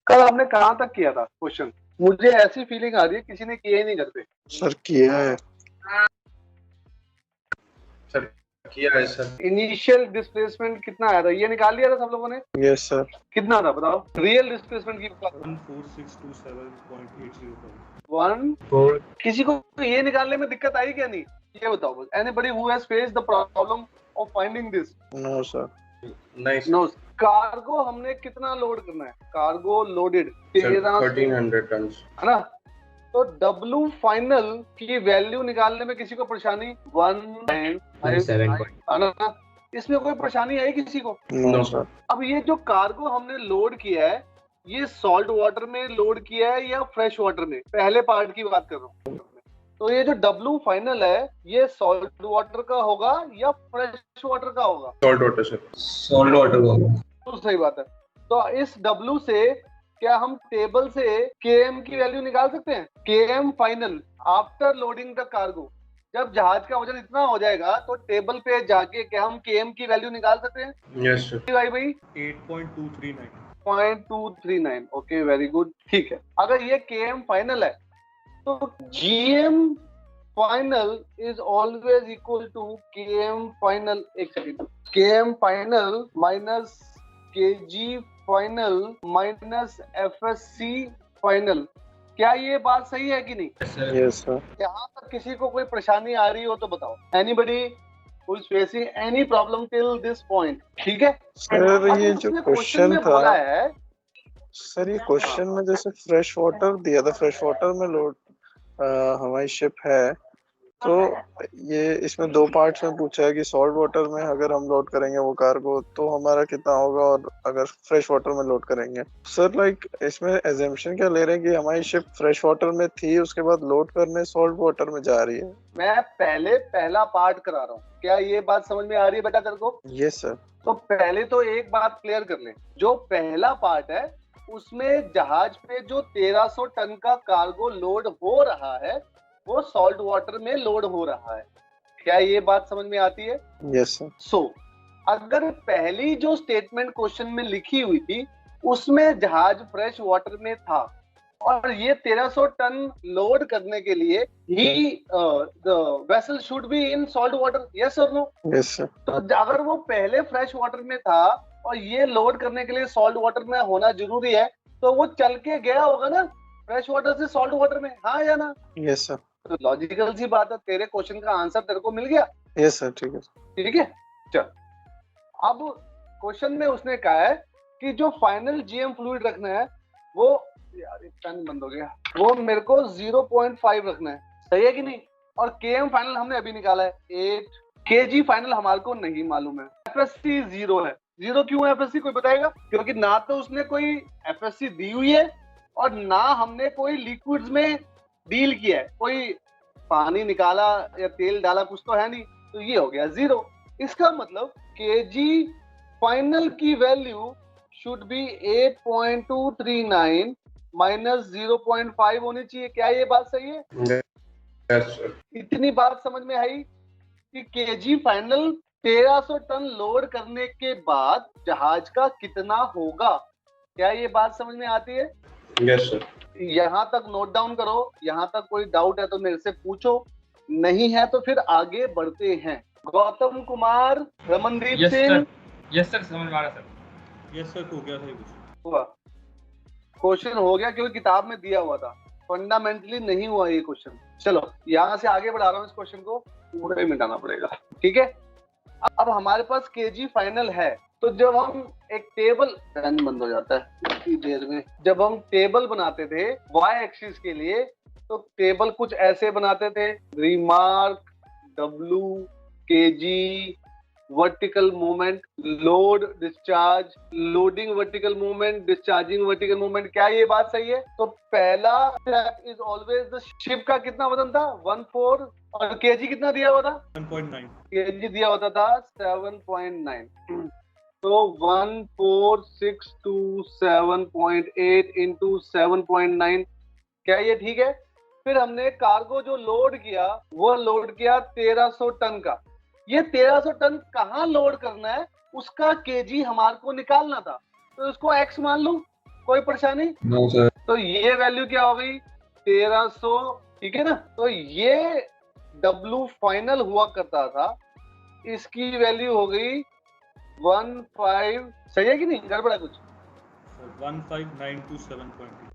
कल आपने कहाँ तक किया था क्वेश्चन? मुझे ऐसी फीलिंग आ रही है किसी ने किया ही नहीं घर पे। सर किया है। सर किया है सर। इनिशियल डिस्प्लेसमेंट कितना आया था ये निकाल लिया था सब लोगों ने? Yes sir. कितना था बताओ रियल डिस्प्लेसमेंट की बात। 14627.80 किसी को ये निकालने में दिक्कत आई क्या? नहीं ये बताओ बस। Anybody who has faced the problem of finding this? No sir. नहीं सर। नो। कार्गो हमने कितना लोड करना है? कार्गो लोडेड 1300 टन है ना? तो W फाइनल की वैल्यू निकालने में किसी को परेशानी 1.7 है ना? इसमें कोई परेशानी आई किसी को? No sir. अब ये जो कार्गो हमने लोड किया है ये सॉल्ट वाटर में लोड किया है या फ्रेश वाटर में? पहले पार्ट की बात कर रहा हूँ। तो ये जो W फाइनल है ये सॉल्ट वाटर का होगा या फ्रेश वाटर का होगा? Salt water sir. Salt water होगा। तो सही बात है। तो इस W से क्या हम टेबल से KM की वैल्यू निकाल सकते हैं? KM final after loading the cargo. जब जहाज का वजन इतना हो जाएगा तो टेबल पे जाके क्या हम KM की वैल्यू निकाल सकते हैं? Yes sir. भाई 8.239। Okay very good. ठीक है। अगर ये KM फाइनल है तो GM final is always equal to KM final. एक second. KM final minus KG final minus FSC final. क्या ये बात सही है कि नहीं? Yes sir. यहाँ तक किसी को कोई परेशानी आ रही हो तो बताओ। Anybody who is facing any problem till this point? ठीक है सर ये जो क्वेश्चन था बोला है सर, ये क्वेश्चन में जैसे फ्रेश वाटर दिया था, फ्रेश वाटर में लोड हमारी शिप है, तो ये इसमें दो पार्ट्स में पूछा है कि सॉल्ट वाटर में अगर हम लोड करेंगे वो कार्गो तो हमारा कितना होगा, और अगर फ्रेश वाटर में लोड करेंगे। सर लाइक इसमें एजम्पशन क्या ले रहे हैं कि हमारी शिप फ्रेश वाटर में थी, उसके बाद लोड करने सॉल्ट वाटर में जा रही है। मैं पहले पहला पार्ट करा रहा हूँ। क्या ये बात समझ में आ रही है बेटा तेरे को? Yes sir. तो पहले तो एक बात क्लियर कर ले। जो पहला पार्ट है उसमें जहाज पे जो 1300 टन का कार्गो लोड हो रहा है वो सॉल्ट वाटर में लोड हो रहा है। क्या ये बात समझ में आती है? Yes sir. सो अगर पहली जो स्टेटमेंट क्वेश्चन में लिखी हुई थी उसमें जहाज फ्रेश वाटर में था और ये 1300 टन लोड करने के लिए ही the vessel should be in salt water, yes और नो? Yes sir. तो अगर वो पहले फ्रेश वाटर में था और ये लोड करने के लिए सॉल्ट वाटर में होना जरूरी है तो वो चल के गया होगा ना फ्रेश वाटर से सॉल्ट वाटर में, हाँ या ना? Yes sir. तो लॉजिकल सी बात है। तेरे क्वेश्चन का आंसर तेरे को मिल गया। Yes sir. ठीक है। ठीक है चल। अब क्वेश्चन में उसने कहा है कि जो फाइनल GM फ्लूइड रखना है वो, यार पेन बंद हो गया, वो मेरे को 0.5 रखना है। सही है कि नहीं? और KM फाइनल हमने अभी निकाला है 8। KG फाइनल हमारे को नहीं मालूम है। FSC 0 है। 0 क्यों है FSC कोई बताएगा? क्योंकि ना तो उसने कोई FSC दी हुई है और ना हमने कोई लिक्विड्स में डील किया है, कोई पानी निकाला या तेल डाला, कुछ तो है नहीं। तो ये हो गया 0। इसका मतलब KG फाइनल की वैल्यू शुड बी 8.239 माइनस 0.5 होनी चाहिए। क्या ये बात सही है? Yes sir. इतनी बात समझ में आई कि KG फाइनल 1300 टन लोड करने के बाद जहाज का कितना होगा। क्या ये बात समझ में आती है? Yes sir. यहाँ तक नोट डाउन करो। यहाँ तक कोई डाउट है तो मेरे से पूछो, नहीं है तो फिर आगे बढ़ते हैं। गौतम कुमार, रमनदीप सिंह। यस सर समझ में आ रहा सर। यस सर हो गया था ये कुछ हुआ क्वेश्चन हो गया क्योंकि किताब में दिया हुआ था। फंडामेंटली नहीं हुआ ये क्वेश्चन। चलो यहाँ से आगे बढ़ा रहा हूँ। इस क्वेश्चन को पूरा ही मिटाना पड़ेगा। ठीक है। अब हमारे पास KG फाइनल है तो जब हम एक टेबल, पेन बंद हो जाता है इतनी देर में, जब हम टेबल बनाते थे Y एक्सिस के लिए तो टेबल कुछ ऐसे बनाते थे। Remark W KG vertical movement, load discharge, loading vertical movement, discharging vertical movement. क्या ये बात सही है? तो पहला step is always the ship का कितना वजन था 14 और KG कितना दिया हुआ था 7.9 KG दिया होता था 7.9। तो 14627.8 इंटू 7.9। क्या ये ठीक है? फिर हमने कार्गो जो लोड किया वो लोड किया 1300 टन का। ये 1300 टन कहाँ लोड करना है उसका KG हमारे को निकालना था तो उसको X मान लूं। कोई परेशानी? No sir. तो ये वैल्यू क्या हो गई? 1300, ठीक है ना। तो ये W फाइनल हुआ करता था, इसकी वैल्यू हो गई 15, सही है कि नहीं? गड़बड़ है कुछ? 15927.8।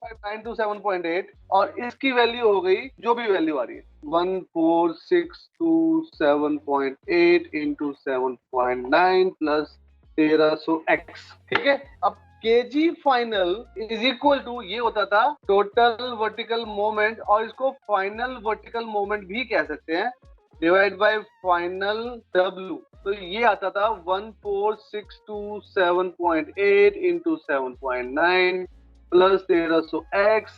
15927.8 और इसकी वैल्यू हो गई जो भी वैल्यू आ रही है 14627.8 इंटू 7.9 प्लस 1300x, ठीक है। अब kg final is equal to, ये होता था टोटल वर्टिकल मोमेंट, और इसको फाइनल वर्टिकल मोमेंट भी कह सकते हैं, डिवाइड बाय फाइनल W। तो ये आता था 14627.8 into 7.9 plus 1300x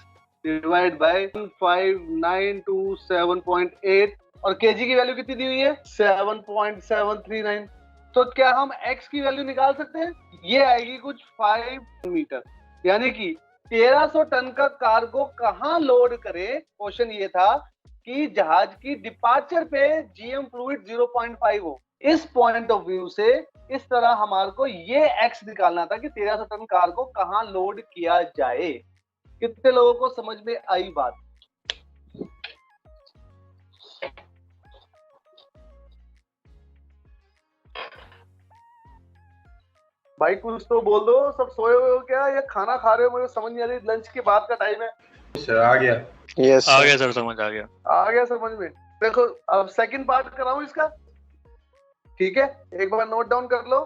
divide by 15927.8, और kg की वैल्यू कितनी दी हुई है? 7.739। तो क्या हम x की वैल्यू निकाल सकते हैं? ये आएगी कुछ 5 मीटर, यानी कि 1300 टन का कार्गो कहां लोड करे। क्वेश्चन ये था कि जहाज की डिपार्चर पे जीएम फ्लूइड 0.5 हो। इस पॉइंट ऑफ व्यू से इस तरह हमारे को ये x निकालना था कि 1300 टन कार्गो कहां लोड किया जाए। कितने लोगों को समझ में आई बात? भाई कुछ तो बोल दो, सब सोए हुए हो क्या या खाना खा रहे हो? मुझे समझ नहीं आ रही, लंच के बाद का टाइम है। सर आ गया। यस आ गया सर, समझ आ गया। आ गया समझ में। देखो अब सेकंड पार्ट कराऊं इसका, ठीक है? एक बार नोट डाउन कर लो,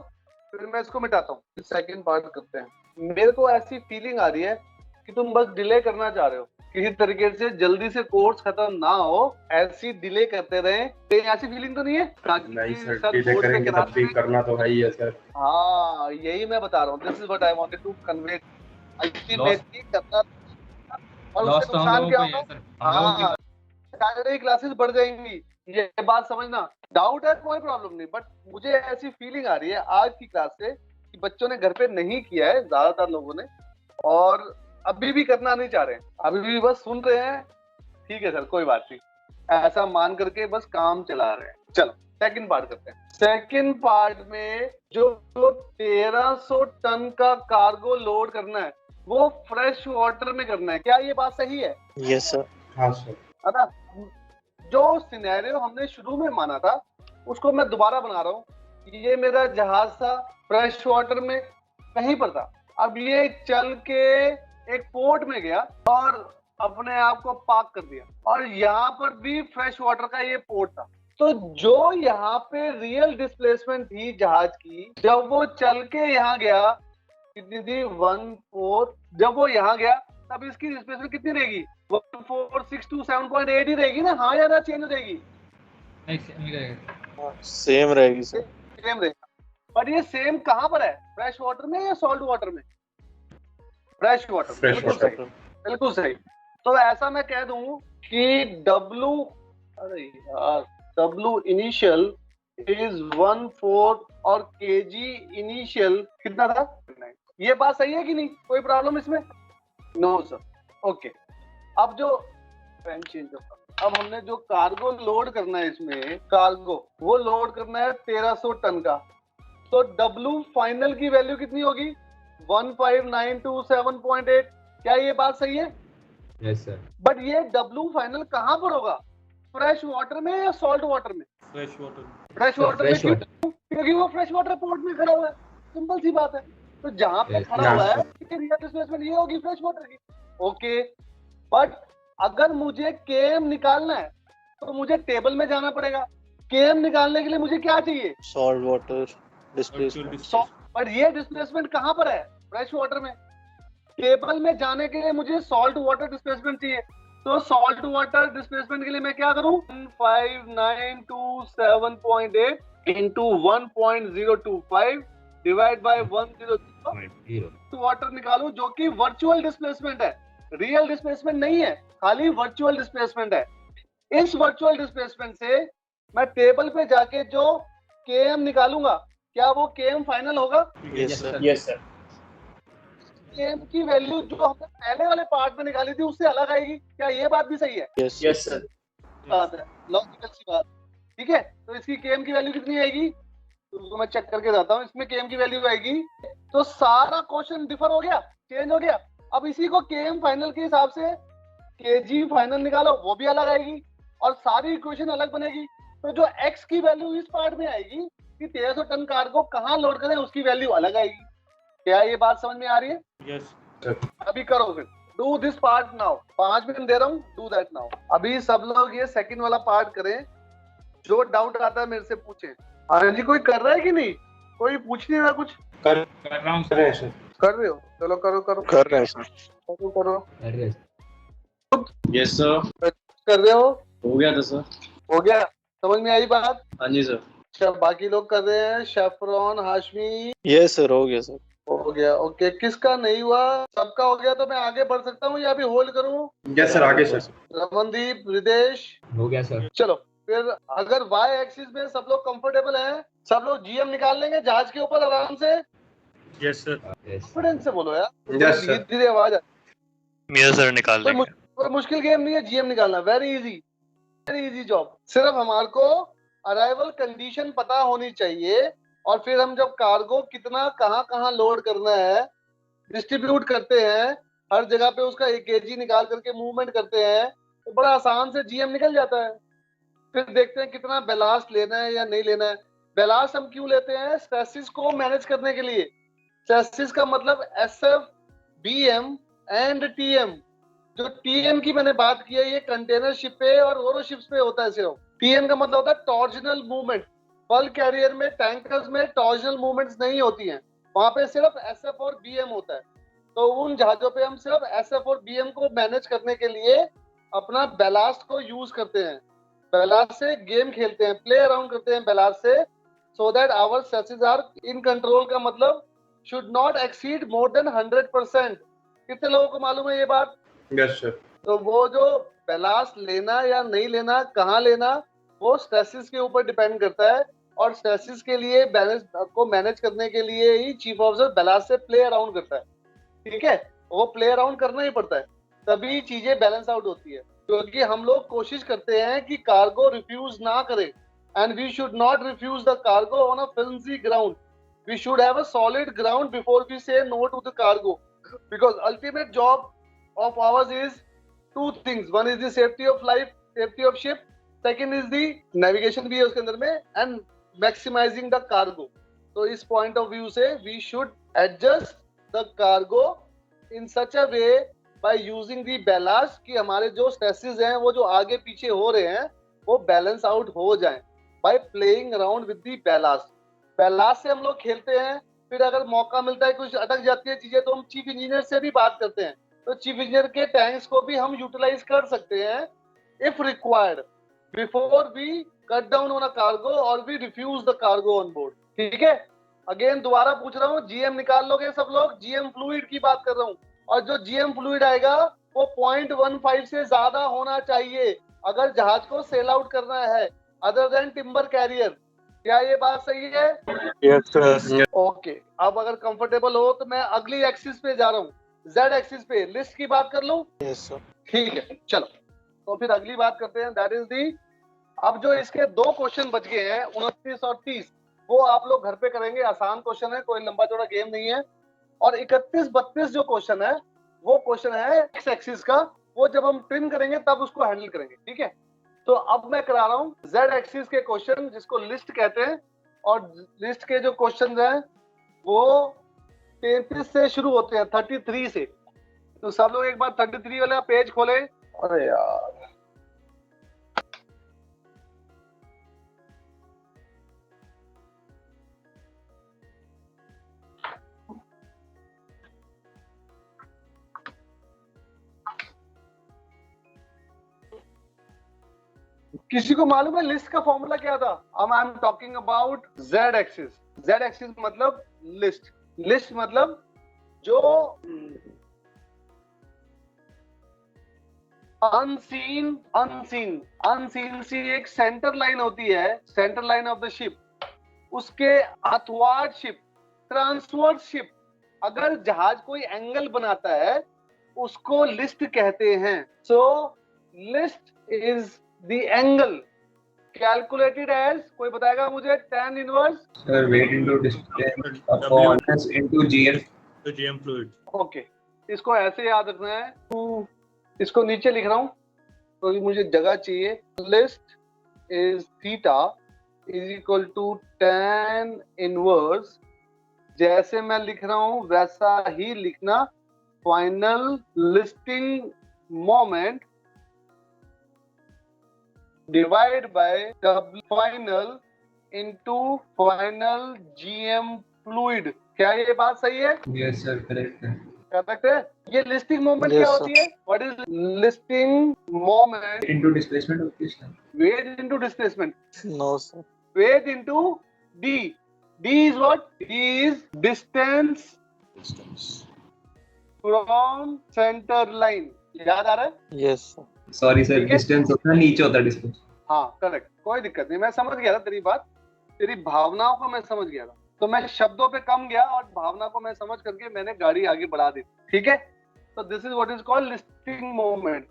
फिर मैं इसको मिटाता हूँ, सेकंड पार्ट करते हैं। मेरे को ऐसी फीलिंग आ रही है कि तुम बस डिले करना चाह रहे हो, किसी तरीके से जल्दी से कोर्स खत्म ना हो, ऐसी डिले करते रहे। ऐसी फीलिंग तो नहीं है? नहीं सर, डिले करेंगे तब भी करना तो है ही है सर। हाँ यही मैं बता रहा हूँ, this is what I wanted to convey. Ultimately करना, और लॉस उससे तो हम नुकसान लोगों क्या को ही है होगा? सर, हम लोगों की। हाँ, सैटरडे क्लासेस बढ़ जाएंगी, ये बात समझना। डाउट है कोई प्रॉब्लम नहीं, बट मुझे ऐसी फीलिंग आ रही है आज की क्लास से कि बच्चों ने घर पे नहीं किया है, ज्यादातर लोगों ने, और अभी भी करना नहीं चाह रहे हैं, अभी भी बस सुन रहे हैं। ठीक है सर, कोई बात नहीं, ऐसा मान करके बस काम चला रहे हैं। चलो सेकंड पार्ट करते हैं। सेकंड पार्ट में जो 1300 टन का कार्गो लोड करना है वो फ्रेश वाटर में करना है। क्या ये बात सही है? Yes sir. हाँ सर। है ना? जो सिनेरियो हमने शुरू में माना था उसको मैं दोबारा बना रहा हूँ। ये मेरा जहाज था, फ्रेश वाटर में कहीं पर था। अब ये चल के एक पोर्ट में गया और अपने आप को पार्क कर दिया, और यहाँ पर भी फ्रेश वाटर का ये पोर्ट था। तो जो यहाँ पे रियल डिस्प्लेसमेंट थी जहाज की, जब वो चल के यहाँ गया, कितनी थी? 14। जब वो यहाँ गया तब इसकी डिस्प्लेसमेंट कितनी रहेगी? 14627.8 ही रहेगी ना? हाँ या ना? चेंज हो जाएगी? नहीं नहीं रहेगा। सेम रहेगी सर। सेम रहेगा। पर ये सेम कहाँ पर है? फ्रेश वाटर में या सॉल्ट वाटर में? Fresh water. Fresh water. बिल्कुल सही। तो ऐसा मैं कह दूं कि W, अरे यार, W इनिशियल इज 14 और kg इनिशियल कितना था? 9। ये बात सही है कि नहीं? कोई प्रॉब्लम इसमें? No sir. ओके, अब जो पेन चेंज होगा, अब हमने जो कार्गो लोड करना है, इसमें कार्गो वो लोड करना है 1300 टन का। तो W फाइनल की वैल्यू कितनी होगी? 15927.8। क्या ये बात सही है? Yes sir. बट ये W फाइनल कहां पर होगा? फ्रेश वाटर में या सॉल्ट वाटर में? Fresh water. फ्रेश वाटर में। क्यों? क्योंकि वो फ्रेश वाटर पोर्ट में खड़ा हुआ है। सिंपल सी बात है। तो जहां पे खड़ा हुआ है रियल डिस्प्लेसमेंट ये होगी फ्रेश वाटर की। ओके, बट अगर मुझे केएम निकालना है तो मुझे टेबल में जाना पड़ेगा। केएम निकालने के लिए मुझे क्या चाहिए? Salt water displacement. बट ये डिस्प्लेसमेंट कहां पर है? फ्रेश वाटर में। टेबल में जाने के लिए मुझे सॉल्ट वाटर डिस्प्लेसमेंट चाहिए। तो सॉल्ट वाटर डिस्प्लेसमेंट के लिए मैं क्या करूं? 15927.8 इंटू 1.025 डिवाइड बाय 100 वाटर निकालू, जो कि वर्चुअल डिस्प्लेसमेंट है, रियल डिस्प्लेसमेंट नहीं है, खाली वर्चुअल डिस्प्लेसमेंट है। इस वर्चुअल डिस्प्लेसमेंट से मैं टेबल पे जाके जो केएम निकालूंगा, क्या वो केएम फाइनल होगा? Yes sir. Yes sir. KM की वैल्यू जो हमने पहले वाले पार्ट में निकाली थी उससे अलग आएगी। क्या ये बात भी सही है? Yes yes sir. बात है, लॉजिकल सी बात। ठीक है, तो इसकी केएम की वैल्यू कितनी आएगी? तो मैं चेक करके जाता हूँ। इसमें केएम की वैल्यू आएगी, तो सारा क्वेश्चन डिफर हो गया। चेंज हो गया। अब इसी को केएम फाइनल के हिसाब से केजी फाइनल निकालो, वो भी अलग आएगी और सारी इक्वेशन अलग बनेगी। तो जो एक्स की वैल्यू इस पार्ट में आएगी कि 1300 टन कार्गो कहाँ लोड करें, उसकी वैल्यू अलग आएगी। क्या ये बात समझ में आ रही है? यस अभी करो फिर, do this part now. 5 minute दे रहा हूँ, डू दैट नाउ। अभी सब लोग ये सेकंड वाला पार्ट करें, जो डाउट आता है मेरे से पूछे। आनंद जी कोई कर रहा है कि नहीं? कोई पूछ नहीं रहा कुछ? कर रहा हूँ रहे हैं सर। कर रहे हो? चलो करो करो कर रहे हैं सर। करो करो। अरे यस सर। कर रहे हो? हो गया था सर। हो गया? समझ में आई बात? हाँ जी सर। अच्छा, बाकी लोग कर रहे हैं, शेफरॉन, हाशमी। यस सर, हो गया सर। हो गया, ओके। किसका नहीं हुआ? सबका हो गया तो मैं आगे बढ़ सकता हूँ या अभी होल्ड करूँ? यस सर, आगे सर। रमनदीप, रिदेश, हो गया सर। चलो फिर। अगर वाई एक्सिस में सब लोग कंफर्टेबल हैं, सब लोग जीएम निकाल लेंगे जहाज के ऊपर आराम से। Yes sir. कॉन्फिडेंस से बोलो यार, Yes, sir. धीरे धीरे आवाज मेरा सर निकाल लेंगे। कोई मुश्किल गेम नहीं है जीएम निकालना, वेरी इजी जॉब। सिर्फ हमारे को अराइवल कंडीशन पता होनी चाहिए और फिर हम जब कार्गो कितना कहाँ कहाँ लोड करना है डिस्ट्रीब्यूट करते हैं, हर जगह पे उसका एक केजी निकाल करके मूवमेंट करते हैं, तो बड़ा आसान से जीएम निकल जाता है। फिर देखते हैं कितना बेलास्ट लेना है या नहीं लेना है। बेलास्ट हम क्यों लेते हैं? स्ट्रेसिस को मैनेज करने के लिए। स्ट्रेसिस का मतलब एसएफ, बीएम एंड टीएम। जो टीएम की मैंने बात की है, ये कंटेनर शिप पे और रोरो शिप्स पे होता है सिर्फ। टीएम का मतलब होता है टॉर्जनल मूवमेंट। बल्क कैरियर में, टैंकर्स में टॉर्जनल मूवमेंट्स नहीं होती हैं, वहां पे सिर्फ एसएफ और बीएम होता है। तो उन जहाजों पे हम सिर्फ एसएफ और बीएम को मैनेज करने के लिए अपना बेलास्ट को यूज करते हैं। बेलास्ट से गेम खेलते हैं, प्ले अराउंड करते हैं बेलास्ट से, so that our stresses are in control. का मतलब should not exceed more than 100%। कितने लोगों को मालूम है ये बात? Yes sir. तो वो जो बेलास्ट लेना या नहीं लेना, कहाँ लेना, वो स्ट्रेसिस के ऊपर डिपेंड करता है। और स्ट्रेसिस के लिए बैलेंस को मैनेज करने के लिए ही चीफ ऑफिसर बेलास्ट से प्ले अराउंड करता है। ठीक है, वो प्ले अराउंड करना ही पड़ता है, तभी चीजें बैलेंस आउट होती है। क्योंकि हम लोग कोशिश करते हैं कि कार्गो रिफ्यूज ना करे, and we should not refuse the cargo on a flimsy ground. We should have a solid ground before we say no to the cargo, because ultimate job of ours is two things. One is the safety of life, safety of ship. Second is the navigation भी है उसके अंदर में, and maximizing the cargo. तो इस point of view से we should adjust the cargo in such a way by using the ballast कि हमारे जो stresses हैं वो जो आगे पीछे हो रहे हैं वो balance out हो जाएं by playing around with the ballast. ballast से हम लोग खेलते हैं, फिर अगर मौका मिलता है कुछ अटक जाती है चीजें तो हम चीफ इंजीनियर से भी बात करते हैं, तो चीफ इंजीनियर के टैंक्स को भी हम यूटिलाइज कर सकते हैं if required, before we cut down on a cargo और we refuse the cargo on board. ठीक है, अगेन दोबारा पूछ रहा हूँ, जीएम निकाल लोगे सब लोग? जीएम फ्लूइड की बात कर रहा हूँ, और जो जीएम फ्लूइड आएगा वो 0.15 से ज्यादा होना चाहिए अगर जहाज को सेल आउट करना है, अदर देन टिम्बर कैरियर। क्या ये बात सही है? Yes sir. ओके, अब अगर कंफर्टेबल हो तो मैं अगली एक्सिस पे जा रहा हूँ, जेड एक्सिस पे। लिस्ट की बात कर लूं? Yes sir. ठीक है, चलो तो फिर अगली बात करते हैं, दैट इज दी। अब जो इसके 2 क्वेश्चन बच गए हैं 29 और 30, वो आप लोग घर पे करेंगे, आसान क्वेश्चन है, कोई लंबा चौड़ा गेम नहीं है। और 31-32 जो क्वेश्चन है वो क्वेश्चन है एक्स एक्सिस का, वो जब हम ट्रिम करेंगे तब उसको हैंडल करेंगे। ठीक है, तो अब मैं करा रहा हूँ जेड एक्सिस के क्वेश्चन, जिसको लिस्ट कहते हैं, और लिस्ट के जो क्वेश्चन हैं वो 33 से शुरू होते हैं, 33 से। तो सब लोग एक बार 33 वाला पेज खोले। अरे यार, किसी को मालूम है लिस्ट का फॉर्मूला क्या था? I am talking about Z axis. Z axis मतलब लिस्ट, लिस्ट मतलब जो अनसीन सी एक सेंटर लाइन होती है, centre line of the ship, उसके अथवार्ड शिप, ट्रांसवर्स शिप, अगर जहाज कोई एंगल बनाता है उसको लिस्ट कहते हैं। So list is the angle calculated as, कोई बताएगा मुझे, tan inverse sir weight into distance upon S into GM तो जीएम फ्लूइड। ओके, इसको ऐसे याद रखना है, इसको नीचे लिख रहा हूँ तो मुझे जगह चाहिए। List is theta is equal to tan inverse, जैसे मैं लिख रहा हूं वैसा ही लिखना, final listing moment divide by final into final GM fluid. क्या ये बात सही है? यस सर, करेक्ट है। करेक्ट है। ये लिस्टिंग मोमेंट Yes, क्या sir. होती है? What is listing moment? Into displacement of this time. Weight into displacement, No, sir. weight into d. D is what? D is distance from center line. याद आ रहा है? Yes, sir. Sorry sir, ठीक है? Distance होता है नीचे होता है डिस्टेंस। हाँ करेक्ट, कोई दिक्कत नहीं, मैं समझ गया था तेरी बात, तेरी भावनाओं को मैं समझ गया था, तो मैं शब्दों पे कम गया और भावना को मैं समझ करके मैंने गाड़ी आगे बढ़ा दी। ठीक है, तो this is what is called listing moment.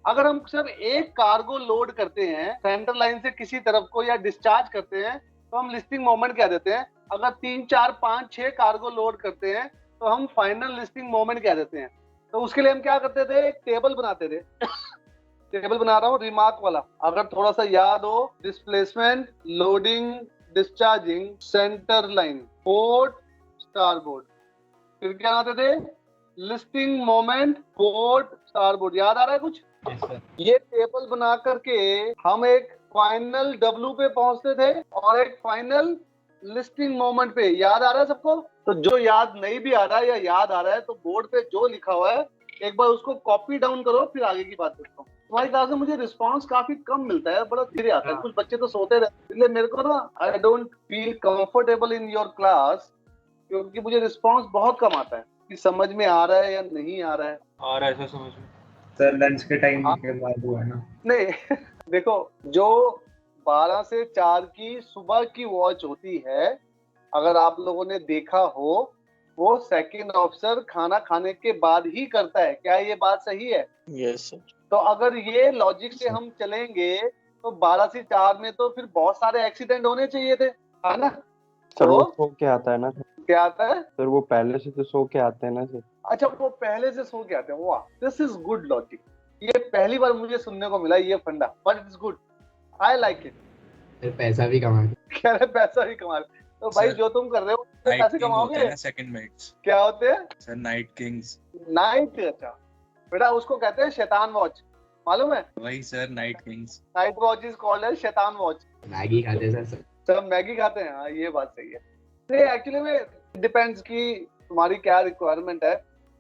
अगर हम सिर्फ एक कार्गो लोड करते हैं सेंटर लाइन से किसी तरफ को या डिस्चार्ज करते हैं तो हम लिस्टिंग मोमेंट कह देते हैं। अगर 3, 4, 5, 6 कार्गो लोड करते हैं तो हम फाइनल लिस्टिंग मोमेंट कह देते हैं। तो उसके लिए हम क्या करते थे, एक टेबल बनाते थे टेबल बना रहा हूँ रिमार्क वाला, अगर थोड़ा सा याद हो, displacement, loading, discharging, centre line, port, starboard, फिर क्या आते थे, लिस्टिंग मोमेंट, पोर्ट, स्टारबोर्ड। याद आ रहा है कुछ? Yes, sir. ये टेबल बना करके हम एक फाइनल W पे पहुंचते थे और एक फाइनल लिस्टिंग मोमेंट पे। याद आ रहा है सबको? तो जो याद नहीं भी आ रहा है या याद आ रहा है तो बोर्ड पे जो लिखा हुआ है एक बार उसको कॉपी डाउन करो, फिर आगे की बात करता हूँ। तुम्हारी क्लास में मुझे रिस्पांस काफी कम मिलता है, बड़ा धीरे आता है, कुछ बच्चे तो सोते रहते हैं, इसलिए मेरे को ना I don't feel comfortable in your class, क्योंकि मुझे रिस्पांस बहुत कम आता है कि समझ में आ रहा है या नहीं आ रहा है। आ रहा है सर समझ में। सर लंच के टाइम के बाद हुआ है ना। नहीं देखो, जो 12 से 4 की सुबह की वॉच होती है, अगर आप लोगों ने देखा हो, वो सेकंड ऑफिसर खाना खाने के बाद ही करता है। क्या ये बात सही है? Yes, sir. तो अगर ये लॉजिक से हम चलेंगे तो 12 से 4 में तो फिर बहुत सारे एक्सीडेंट होने चाहिए थे, है ना? सर वो तो सो के आता है ना सर। क्या आता है? सर वो पहले से तो सो के आते हैं ना सर। अच्छा, वो पहले से सो के आते हैं। वाह, दिस इज गुड लॉजिक। ये पहली बार मुझे सुनने को मिला ये फंडा, but it's good, I like it. फिर पैसा भी कमा कह रहे पैसा भी कमा रहे, तो भाई सर, जो तुम कर रहे हो नाइट पैसे किंग होते हैं कमाओगे। ना सेकंड मेट्स। क्या होते हैं? Sir night kings. नाइट, अच्छा बेटा, उसको कहते हैं शैतान वॉच, मालूम है? वही sir, night kings. Night watch is called as शैतान वॉच। मैगी खाते हैं सर। सब मैगी खाते हैं, हाँ ये बात सही है। नहीं, एक्चुअली में डिपेंड्स कि तुम्हारी क्या रिक्वायरमेंट है।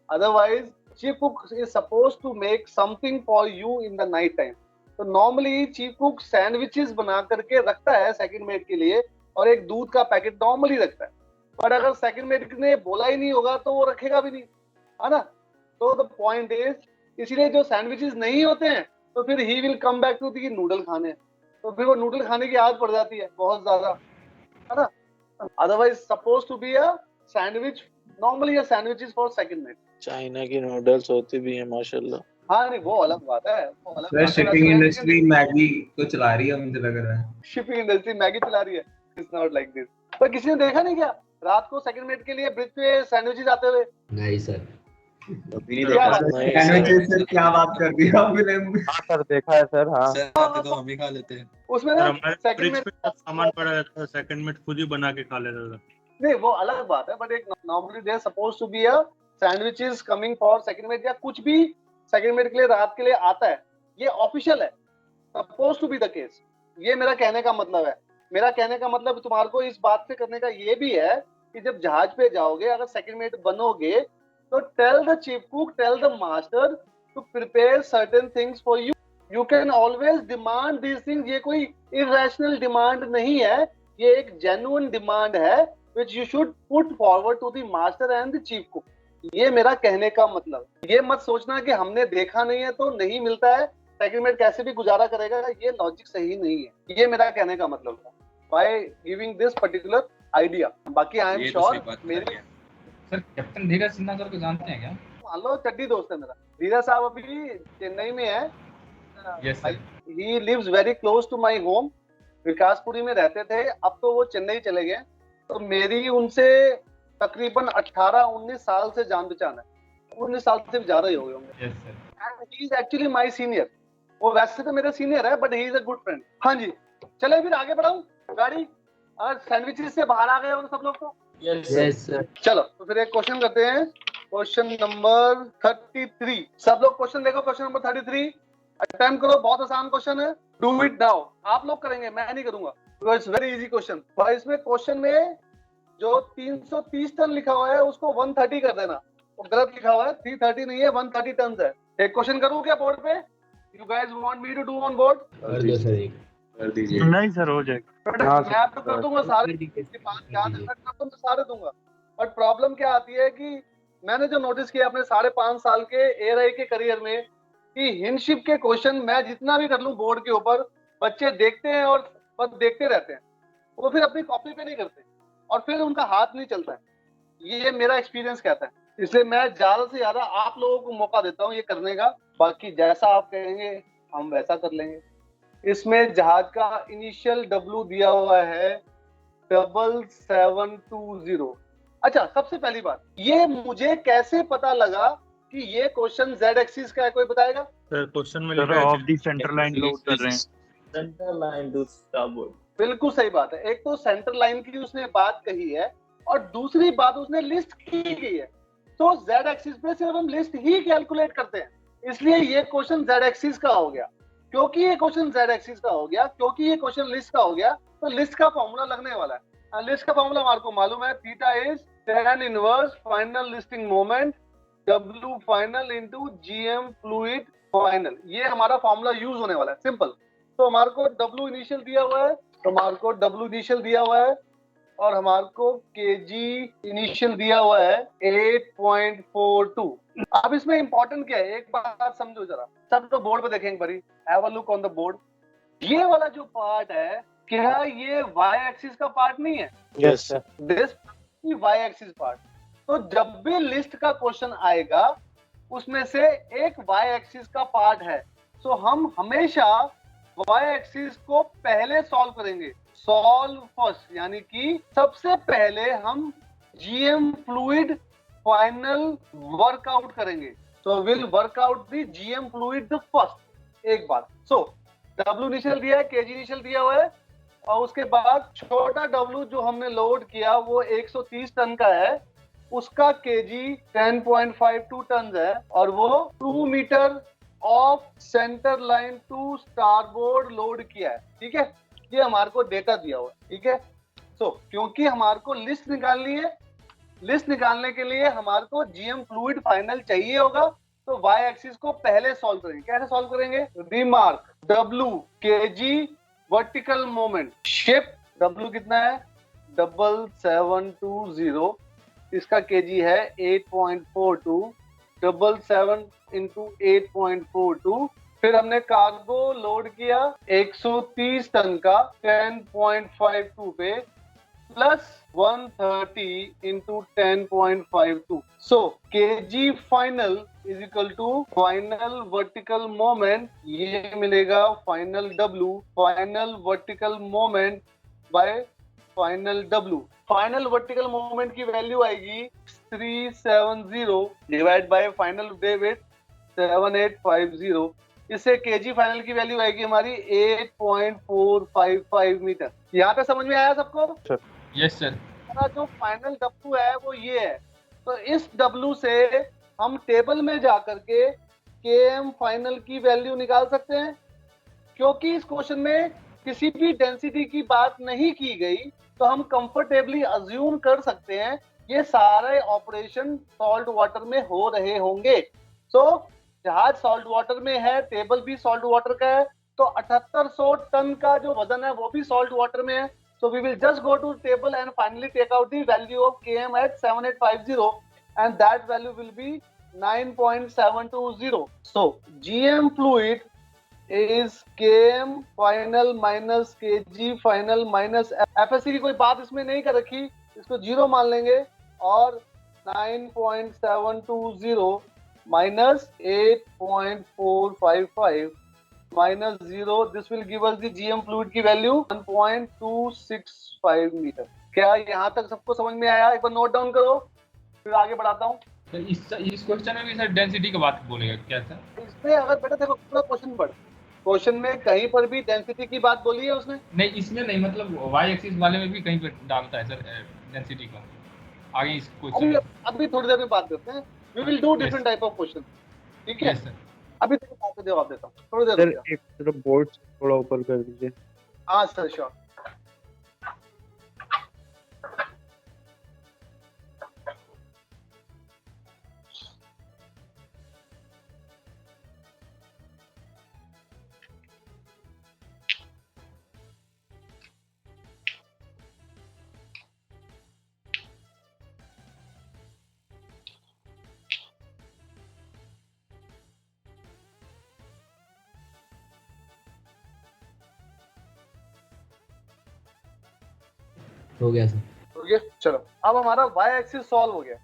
Otherwise chief cook is suppose to make something for you in the night time. तो नॉर्मली चीफ कुक सैंडविचेस बना करके रखता है सेकंड मेट के लिए, और एक दूध का पैकेट नॉर्मली रखता है। पर अगर सेकंड मेट ने बोला ही नहीं होगा तो वो रखेगा भी नहीं, है ना? तो द पॉइंट इज, इसलिए जो सैंडविचेस नहीं होते हैं तो फिर he will come back to the noodle खाने, तो फिर वो नूडल खाने की आदत पड़ जाती है बहुत ज्यादा, है ना? Otherwise suppose to be a sandwich, normally a sandwich is for second mate. China की नूडल्स होती भी है माशाल्लाह। हाँ नहीं, वो अलग बात है, वो अलग सर बात है। शिपिंग इंडस्ट्री मैगी तो चला रही है, मुझे लग रहा है। शिपिंग इंडस्ट्री मैगी चला रही है, इट्स नॉट लाइक दिस। पर किसी ने देखा नहीं क्या रात को सेकंड मेट के लिए ब्रिज पे सैंडविचेस आते हुए? नहीं सर। क्या बात है? नहीं सैंडविचेस से क्या बात कर दी आपने? हाँ सर देखा है सर। हाँ सर आते तो हम ही खा लेते हैं। उसमें सर ना हमारे सेकंड फ्रिज मेट, में सामान पड़ा रहता है, सेकंड में खुद ही बना के खा लेता था। नहीं वो अलग बात है, बट एक normally they suppose to be a sandwiches coming for second mate, या कुछ भी सेकंड मेट के लिए रात के लिए आता है, ये ऑफिशियल है, suppose to be the case. ये मेरा कहने का मतलब है। मेरा कहने का मतलब तुम्हारे को इस बात से करने का ये भी है कि जब जहाज पे जाओगे, अगर सेकंड मेट बनोगे, तो tell the chief cook, tell the master to prepare certain things for you. You can always demand these things. ये कोई इरेशनल डिमांड नहीं है, ये एक जेन्युइन डिमांड है which you should put forward to the master and the chief cook। ये मेरा कहने का मतलब। ये मत सोचना कि हमने देखा नहीं है तो नहीं मिलता है, सेकंड मेट कैसे भी गुजारा करेगा, ये लॉजिक सही नहीं है। ये मेरा कहने का मतलब है by giving this particular idea. बाकी आई एम ये तो सही श्योर बात मेरे, कर दिया। सर कैप्टन धीरज सिन्हा सर को जानते हैं क्या? मान लो चड्डी दोस्त है मेरा, धीरज साहब अभी चेन्नई में है। Yes sir. He lives very close to my home. Vikaspuri में रहते थे, अब तो वो चेन्नई चले गए। तो मेरी उनसे तकरीबन 18-19 साल से जान पहचान है। 19 साल से ज्यादा ही हो गए होंगे। Yes sir. And he is actually my senior. वो वैसे तो मेरा सीनियर है but he is a good friend. हाँ जी, चले फिर आगे बढ़ाऊं गाड़ी। और सैंडविचेस से बाहर आ गए हो सब लोग तो। Yes sir. चलो तो फिर एक क्वेश्चन करते हैं, क्वेश्चन नंबर 33। सब लोग क्वेश्चन देखो, क्वेश्चन नंबर 33 अटेम्प्ट करो, बहुत आसान क्वेश्चन है। Do it now. आप लोग करेंगे, मैं नहीं करूंगा, इट्स वेरी इजी क्वेश्चन। और इसमें क्वेश्चन में जो 330 टन लिखा हुआ है उसको 130 कर देना। वो गलत लिखा हुआ है, 330 नहीं है, 130 टन है। एक क्वेश्चन करूं क्या बोर्ड पे? You guys want me to do on board? कर दो सर एक। कर दीजिए। नहीं सर, हो जाएगा। हाँ, मैं तो कर दूंगा सारे, इसके बाद ध्यान रखना तो मैं सारे दूंगा। बट प्रॉब्लम क्या आती है कि मैंने जो नोटिस किया अपने 5.5 साल के एआरआई के करियर में कि हिंडशिप के क्वेश्चन मैं जितना भी कर लूं बोर्ड के ऊपर, बच्चे देखते हैं और बस देखते रहते हैं, वो फिर अपनी कॉपी पे नहीं करते और फिर उनका हाथ नहीं चलता है। ये मेरा एक्सपीरियंस कहता है। इसलिए मैं ज्यादा से ज्यादा आप लोगों को मौका देता हूँ ये करने का। बाकी जैसा आप कहेंगे हम वैसा कर लेंगे। इसमें जहाज का इनिशियल डब्ल्यू दिया हुआ है 7720। अच्छा, सबसे पहली बात, ये मुझे कैसे पता लगा कि ये क्वेश्चन जेड एक्सिस का है? कोई बताएगा? सर क्वेश्चन में लिखा है off the centre line load कर रहे हैं। Centre line to starboard. बिल्कुल सही बात है। एक तो सेंटर लाइन की उसने बात कही है और दूसरी बात उसने लिस्ट की गई है। तो जेड एक्सिस पे सिर्फ हम लिस्ट ही कैलकुलेट करते हैं, इसलिए ये क्वेश्चन जेड एक्सिस का हो गया। क्योंकि ये क्वेश्चन जेड एक्सिस का हो गया, क्योंकि ये क्वेश्चन लिस्ट का हो गया, तो लिस्ट का फॉर्मूला लगने वाला है। लिस्ट का फॉर्मूला हमारे को मालूम है, theta is tan inverse final listing moment W final into GM fluid final. ये हमारा फॉर्मूला यूज होने वाला है, सिंपल। तो हमारे को W इनिशियल दिया हुआ है, तो हमारे को W इनिशियल दिया हुआ है और हमारे को kg इनिशियल दिया हुआ है 8.42। अब इसमें इंपॉर्टेंट क्या है, एक बात समझो जरा, सब तो बोर्ड पे देखेंगे बड़ी, have a look on the board. ये वाला जो पार्ट है, क्या ये y एक्सिस का पार्ट नहीं है? Yes sir. This y axis part. तो जब भी लिस्ट का क्वेश्चन आएगा उसमें से एक y एक्सिस का पार्ट है, तो हम हमेशा y एक्सिस को पहले सॉल्व करेंगे। सॉल्व फर्स्ट, यानी कि सबसे पहले हम GM फ्लूइड फाइनल वर्कआउट करेंगे। तो will work out the GM fluid the first. एक बात, सो W इनिशियल दिया है, kg इनिशियल दिया हुआ है, और उसके बाद छोटा W जो हमने लोड किया वो 130 टन का है, उसका kg 10.52 टन है और वो 2 metre off centre line to starboard load किया है। ठीक है, ये हमारे को डेटा दिया हुआ है। ठीक है, सो क्योंकि हमारे को लिस्ट निकालनी है, लिस्ट निकालने के लिए हमारे को GM फ्लूइड फाइनल चाहिए होगा, तो y एक्सिस को पहले सॉल्व करेंगे। कैसे सॉल्व करेंगे? Remark W kg vertical moment, ship W कितना है 7720, इसका kg है 8.42, 77 इंटू 8.42। फिर हमने कार्गो लोड किया 130 टन का 10.52 पे plus 130 into 10.52। So kg final is equal to final vertical moment, ये मिलेगा final W, final vertical moment by final W। Final vertical moment की वैल्यू आएगी 370 डिवाइड बाय फाइनल डेविड 7850। इससे kg फाइनल की value आएगी हमारी 8.455 मीटर। यहाँ पे समझ में आया सबको? Yes sir. हमारा जो फाइनल W है वो ये है। तो इस W से हम टेबल में जाकर के km फाइनल की वैल्यू निकाल सकते हैं। क्योंकि इस क्वेश्चन में किसी भी डेंसिटी की बात नहीं की गई, तो हम कंफर्टेबली अज्यूम कर सकते हैं ये सारे ऑपरेशन सॉल्ट वाटर में हो रहे होंगे। तो जहाज सॉल्ट वाटर में है, टेबल भी सॉल्ट वाटर का है, तो 7800 टन का जो वजन है वो भी सॉल्ट वाटर में है। So we will just go to table and finally take out the value of km at 7850, and that value will be 9.720. So GM fluid is km final minus kg final minus FSC की कोई बात इसमें नहीं कर रखी, इसको zero मान लेंगे, और 9.720 minus 8.455 minus 0, this will give us the GM fluid की वैल्यू 1.265 मीटर। क्या यहाँ तक सबको समझ में आया? एक बार नोट डाउन करो, फिर आगे बढ़ाता हूँ। तो इस क्वेश्चन में भी सर डेंसिटी की बात बोलेगा क्या सर? इसमें अगर बेटा देखो पूरा क्वेश्चन पढ़, क्वेश्चन में कहीं पर भी डेंसिटी की बात बोली है उसने? नहीं, इसमें नहीं, मतलब वाई एक्सिस वाले में भी कहीं पे डालता है सर डेंसिटी का आगे इस क्वेश्चन अभी में। अभी थोड़ी देर में बात करते हैं, we will do different type of question, ठीक है? Yes sir. अभी तेरे बात का जवाब देता हूँ, थोड़ी देर सर रुक जा। एक थोड़ा बोर्ड थोड़ा ऊपर कर दीजिए। हाँ सर श्योर। हो गया सर। हो गया, चलो अब हमारा वाई एक्सिस सॉल्व हो गया,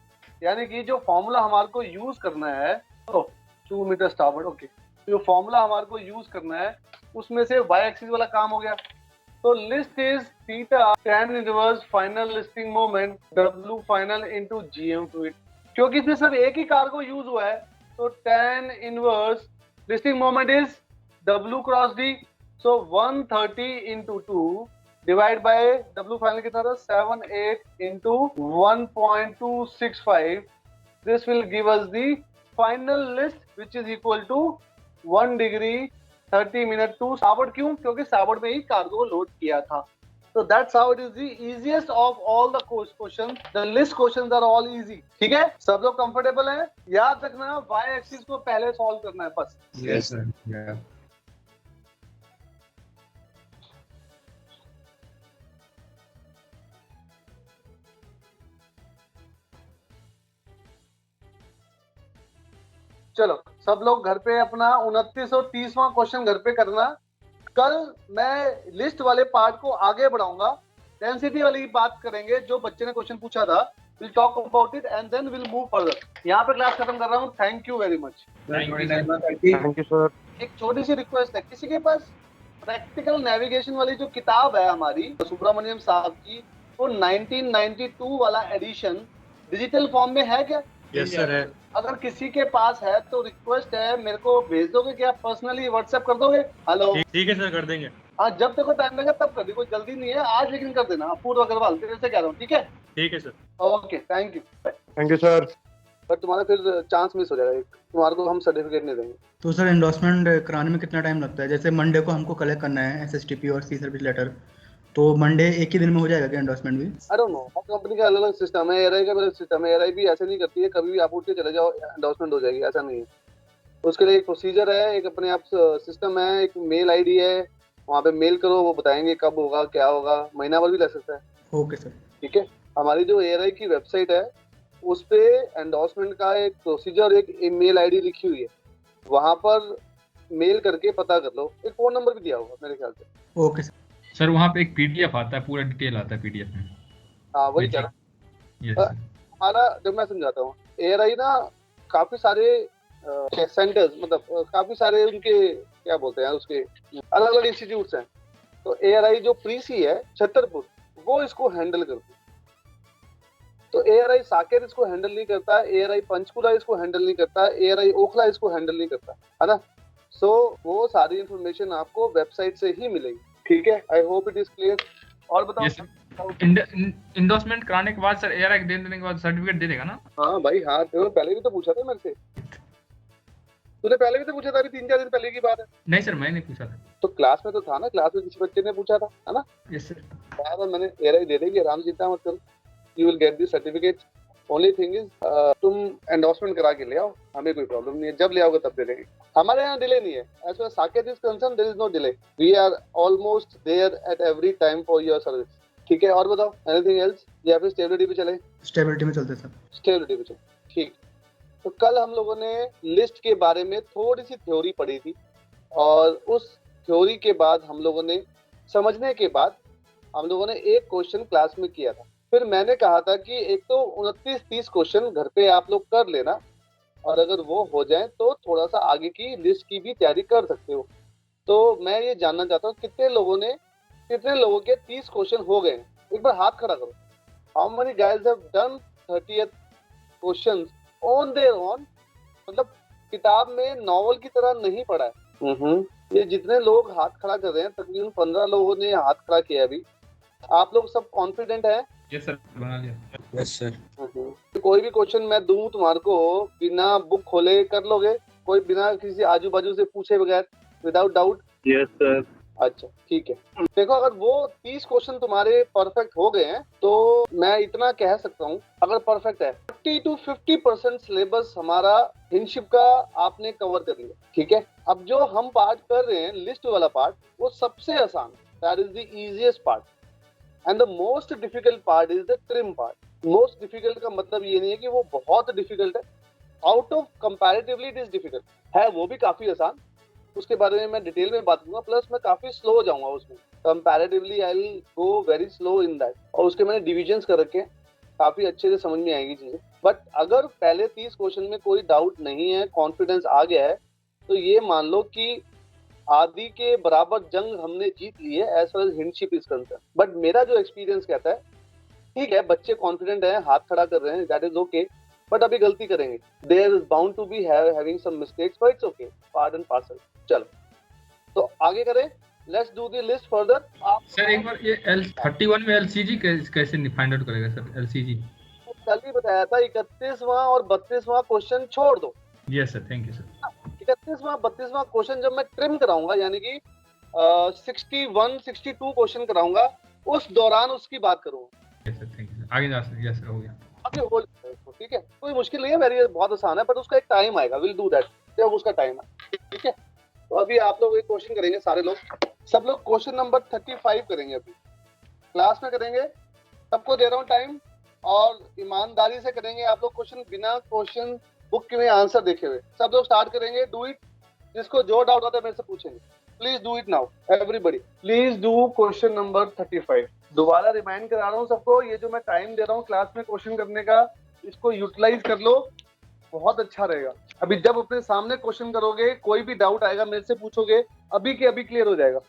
यानी कि जो फॉर्मूला हमारे को यूज करना है, तो 2 मीटर स्टारबोर्ड, ओके, जो फॉर्मूला हमारे को यूज करना है उसमें से वाई एक्सिस वाला काम हो गया। तो list is theta tan inverse final listing moment W final into GM to it, क्योंकि इसमें सिर्फ एक ही कार्गो यूज हुआ है, तो tan inverse listing moment is W cross D, so 130 into 2 divide by W final कितना था, 78 into 1.265, this will give us the final list which is equal to 1 degree 30 minute to starboard. क्यों? क्योंकि सावर्ड में ही cargo load किया था। So that's how it is the easiest of all the questions. The list questions are all easy. ठीक है, सब लोग comfortable हैं? याद रखना y एक्सिस को पहले सॉल्व करना है बस। Yes sir. चलो सब लोग घर पे अपना 29 और 30वां क्वेश्चन घर पे करना। कल मैं लिस्ट वाले पार्ट को आगे बढ़ाऊंगा, डेंसिटी वाली बात करेंगे, जो बच्चे ने क्वेश्चन पूछा था, will talk about it and then will move further. यहाँ पे क्लास खत्म कर रहा हूँ, thank you very much. Thank you sir. एक छोटी सी रिक्वेस्ट है, किसी के पास प्रैक्टिकल नेविगेशन वाली जो किताब है हमारी सुब्रमण्यम साहब की, वो 1992 वाला एडिशन डिजिटल फॉर्म में है क्या? यस सर है। अगर किसी के पास है तो रिक्वेस्ट है, मेरे को भेज दोगे क्या? पर्सनली व्हाट्सएप कर दोगे? हेलो, ठीक है सर, कर देंगे। हाँ जब देखो टाइम लगे तब कर दी, कोई जल्दी नहीं है आज, लेकिन कर देना। अपूर्व अग्रवाल तेरे से कह रहा हूँ, ठीक है? ठीक है sir. Okay thank you. Thank you sir. पर तुम्हारा फिर चांस मिस हो जाएगा, तुम्हारे को हम सर्टिफिकेट नहीं देंगे। तो सर एंडोर्समेंट कराने में कितना टाइम लगता है? जैसे मंडे को हमको कलेक्ट करना है SSTP और सी सर्विस लेटर, तो मंडे एक ही दिन में हो जाएगा क्या एंडोर्समेंट भी? I don't know, her company का अलग अलग सिस्टम है, एआरआई का भी अलग सिस्टम है। एआरआई भी ऐसे नहीं करती है, कभी भी आप उठ के चले जाओ एंडोर्समेंट हो जाएगी, ऐसा नहीं है। उसके लिए एक प्रोसीजर है, एक अपने आप सिस्टम है, एक मेल आईडी है, वहाँ पे मेल करो, वो बताएंगे कब होगा क्या होगा, महीना भर भी लग सकता है। Okay sir. ठीक है, हमारी जो एआरआई की वेबसाइट है उस पे एंडोर्समेंट का एक प्रोसीजर, एक मेल आईडी लिखी हुई है, वहाँ पर मेल करके पता कर लो। एक फोन नंबर भी दिया होगा मेरे ख्याल से। Okay sir. सर वहाँ पे एक PDF आता है, पूरा डिटेल आता है PDF में। हाँ वही कह रहा हूँ। हमारा जब मैं समझाता हूँ, एआरआई ना काफी सारे सेंटर्स, मतलब काफी सारे उनके क्या बोलते हैं उसके अलग अलग इंस्टीट्यूट्स हैं। तो एआरआई जो प्रीसी है छतरपुर, वो इसको हैंडल करती है। तो एआरआई साकेत इसको हैंडल नहीं करता, एआरआई पंचकुला इसको हैंडल नहीं करता, एआरआई ओखला इसको हैंडल नहीं करता, है ना? सो वो सारी इंफॉर्मेशन आपको वेबसाइट से ही मिलेगी, ठीक है? I hope it is clear. और बताओ, इंडोर्समेंट कराने के बाद सर एआरआई देने के बाद सर्टिफिकेट दे देगा ना? हाँ भाई हाँ, तो पहले भी तो पूछा था मेरे से, तूने पहले भी तो पूछा था, अभी 3-4 दिन पहले की बात है। नहीं सर, मैंने पूछा था। तो क्लास में तो था ना, क्लास में किसी बच्चे ने पूछा था, है ना? Yes sir. बाद मैंने एआरआई दे देगी, आराम से, चिंता मत करो, you will get the certificate. Only thing is तुम एंडोर्समेंट करा के ले आओ, हमें कोई प्रॉब्लम नहीं है, जब ले आओगे तब दे देंगे, हमारे यहाँ डिले नहीं है। As far Saket is concern, there is no delay, we are almost there at every time for your service, ठीक है? और बताओ एनीथिंग एल्स, या फिर स्टेबिलिटी पे चले? स्टेबिलिटी में चलते सर। स्टेबिलिटी पे चले, ठीक। तो कल हम लोगों ने लिस्ट के बारे में थोड़ी सी थ्योरी पढ़ी थी, और उस थ्योरी के बाद हम लोगों ने समझने के बाद हम लोगों ने एक क्वेश्चन क्लास में किया था। फिर मैंने कहा था कि एक तो 29-30 क्वेश्चन घर पे आप लोग कर लेना, और अगर वो हो जाए तो थोड़ा सा आगे की लिस्ट की भी तैयारी कर सकते हो। तो मैं ये जानना चाहता हूँ कितने लोगों के 30 क्वेश्चन हो गए? एक बार हाथ खड़ा करो। How many guys have done 30th questions on their on, मतलब किताब में नॉवल की तरह नहीं पढ़ा है। ये जितने लोग हाथ खड़ा कर रहे हैं, तकरीबन 15 लोगों ने हाथ खड़ा किया अभी। आप लोग सब कॉन्फिडेंट हैं? यस सर, बना लिया। Yes sir. कोई भी क्वेश्चन मैं दूं तुम्हारे को, बिना बुक खोले कर लोगे? कोई बिना किसी आजू बाजू से पूछे बगैर, विदाउट डाउट? Yes sir. अच्छा ठीक है। देखो, अगर वो 30 क्वेश्चन तुम्हारे परफेक्ट हो गए हैं तो मैं इतना कह सकता हूँ, अगर परफेक्ट है 40 to 50% सिलेबस हमारा हिंदशिप का आपने कवर कर लिया। ठीक है, अब जो हम पार्ट कर रहे हैं, लिस्ट वाला पार्ट, वो सबसे आसान, that is the easiest part, and the most difficult part is the trim part. Most difficult का मतलब ये नहीं है कि वो बहुत डिफिकल्ट है, out of comparatively it is difficult है, वो भी काफी आसान। उसके बारे में मैं डिटेल में बात करूंगा, प्लस मैं काफी स्लो हो जाऊंगा उसमें, comparatively I will go very slow in that. और उसके मैंने डिविजन्स कर रखे हैं, काफी अच्छे से समझ में आएगी चीजें। बट अगर पहले 30 क्वेश्चन में कोई डाउट नहीं है, कॉन्फिडेंस आ गया है, तो ये मान लो कि आदि के बराबर जंग हमने जीत ली है as far as Hindship is concern. But मेरा जो एक्सपीरियंस कहता है, ठीक है बच्चे कॉन्फिडेंट हैं, हाथ खड़ा कर रहे हैं, दैट इज ओके, बट अभी गलती करेंगे, there is bound to be having some mistakes, but it's okay, part and parcel. चलो तो आगे करें, let's do the list further. आप सर एक बार ये L31 में LCG कैसे फाइंड आउट करेगा सर? LCG कल ही बताया था, 31वां और 32वां क्वेश्चन छोड़ दो। Yes sir, thank you sir. 31वां 32वां क्वेश्चन जब मैं ट्रिम कराऊंगा, यानी कि 61 62 क्वेश्चन कराऊंगा, उस दौरान उसकी बात करूंगा। Yes sir, thank you. आगे जा सकते, यस सर, हो गया। आगे हो जाएगा उसको, ठीक है, कोई मुश्किल नहीं है, वेरी बहुत आसान है, बट उसका एक टाइम आएगा, विल डू दैट जब उसका टाइम है। ठीक है, तो अभी आप लोग एक क्वेश्चन करेंगे, सारे लोग, सब लोग क्वेश्चन नंबर 35 करेंगे, अभी क्लास में करेंगे, सबको दे रहा हूँ टाइम, और ईमानदारी से करेंगे आप लोग क्वेश्चन, बिना क्वेश्चन बुक में आंसर देखे हुए। सब लोग स्टार्ट करेंगे, डू इट। जिसको जो डाउट आता है मेरे से पूछेंगे, please do it now, everybody please do question number 35। दोबारा रिमाइंड करा रहा हूँ सबको, ये जो मैं टाइम दे रहा हूँ क्लास में क्वेश्चन करने का, इसको यूटिलाइज कर लो, बहुत अच्छा रहेगा। अभी जब अपने सामने क्वेश्चन करोगे, कोई भी डाउट आएगा मेरे से पूछोगे, अभी के अभी क्लियर हो जाएगा।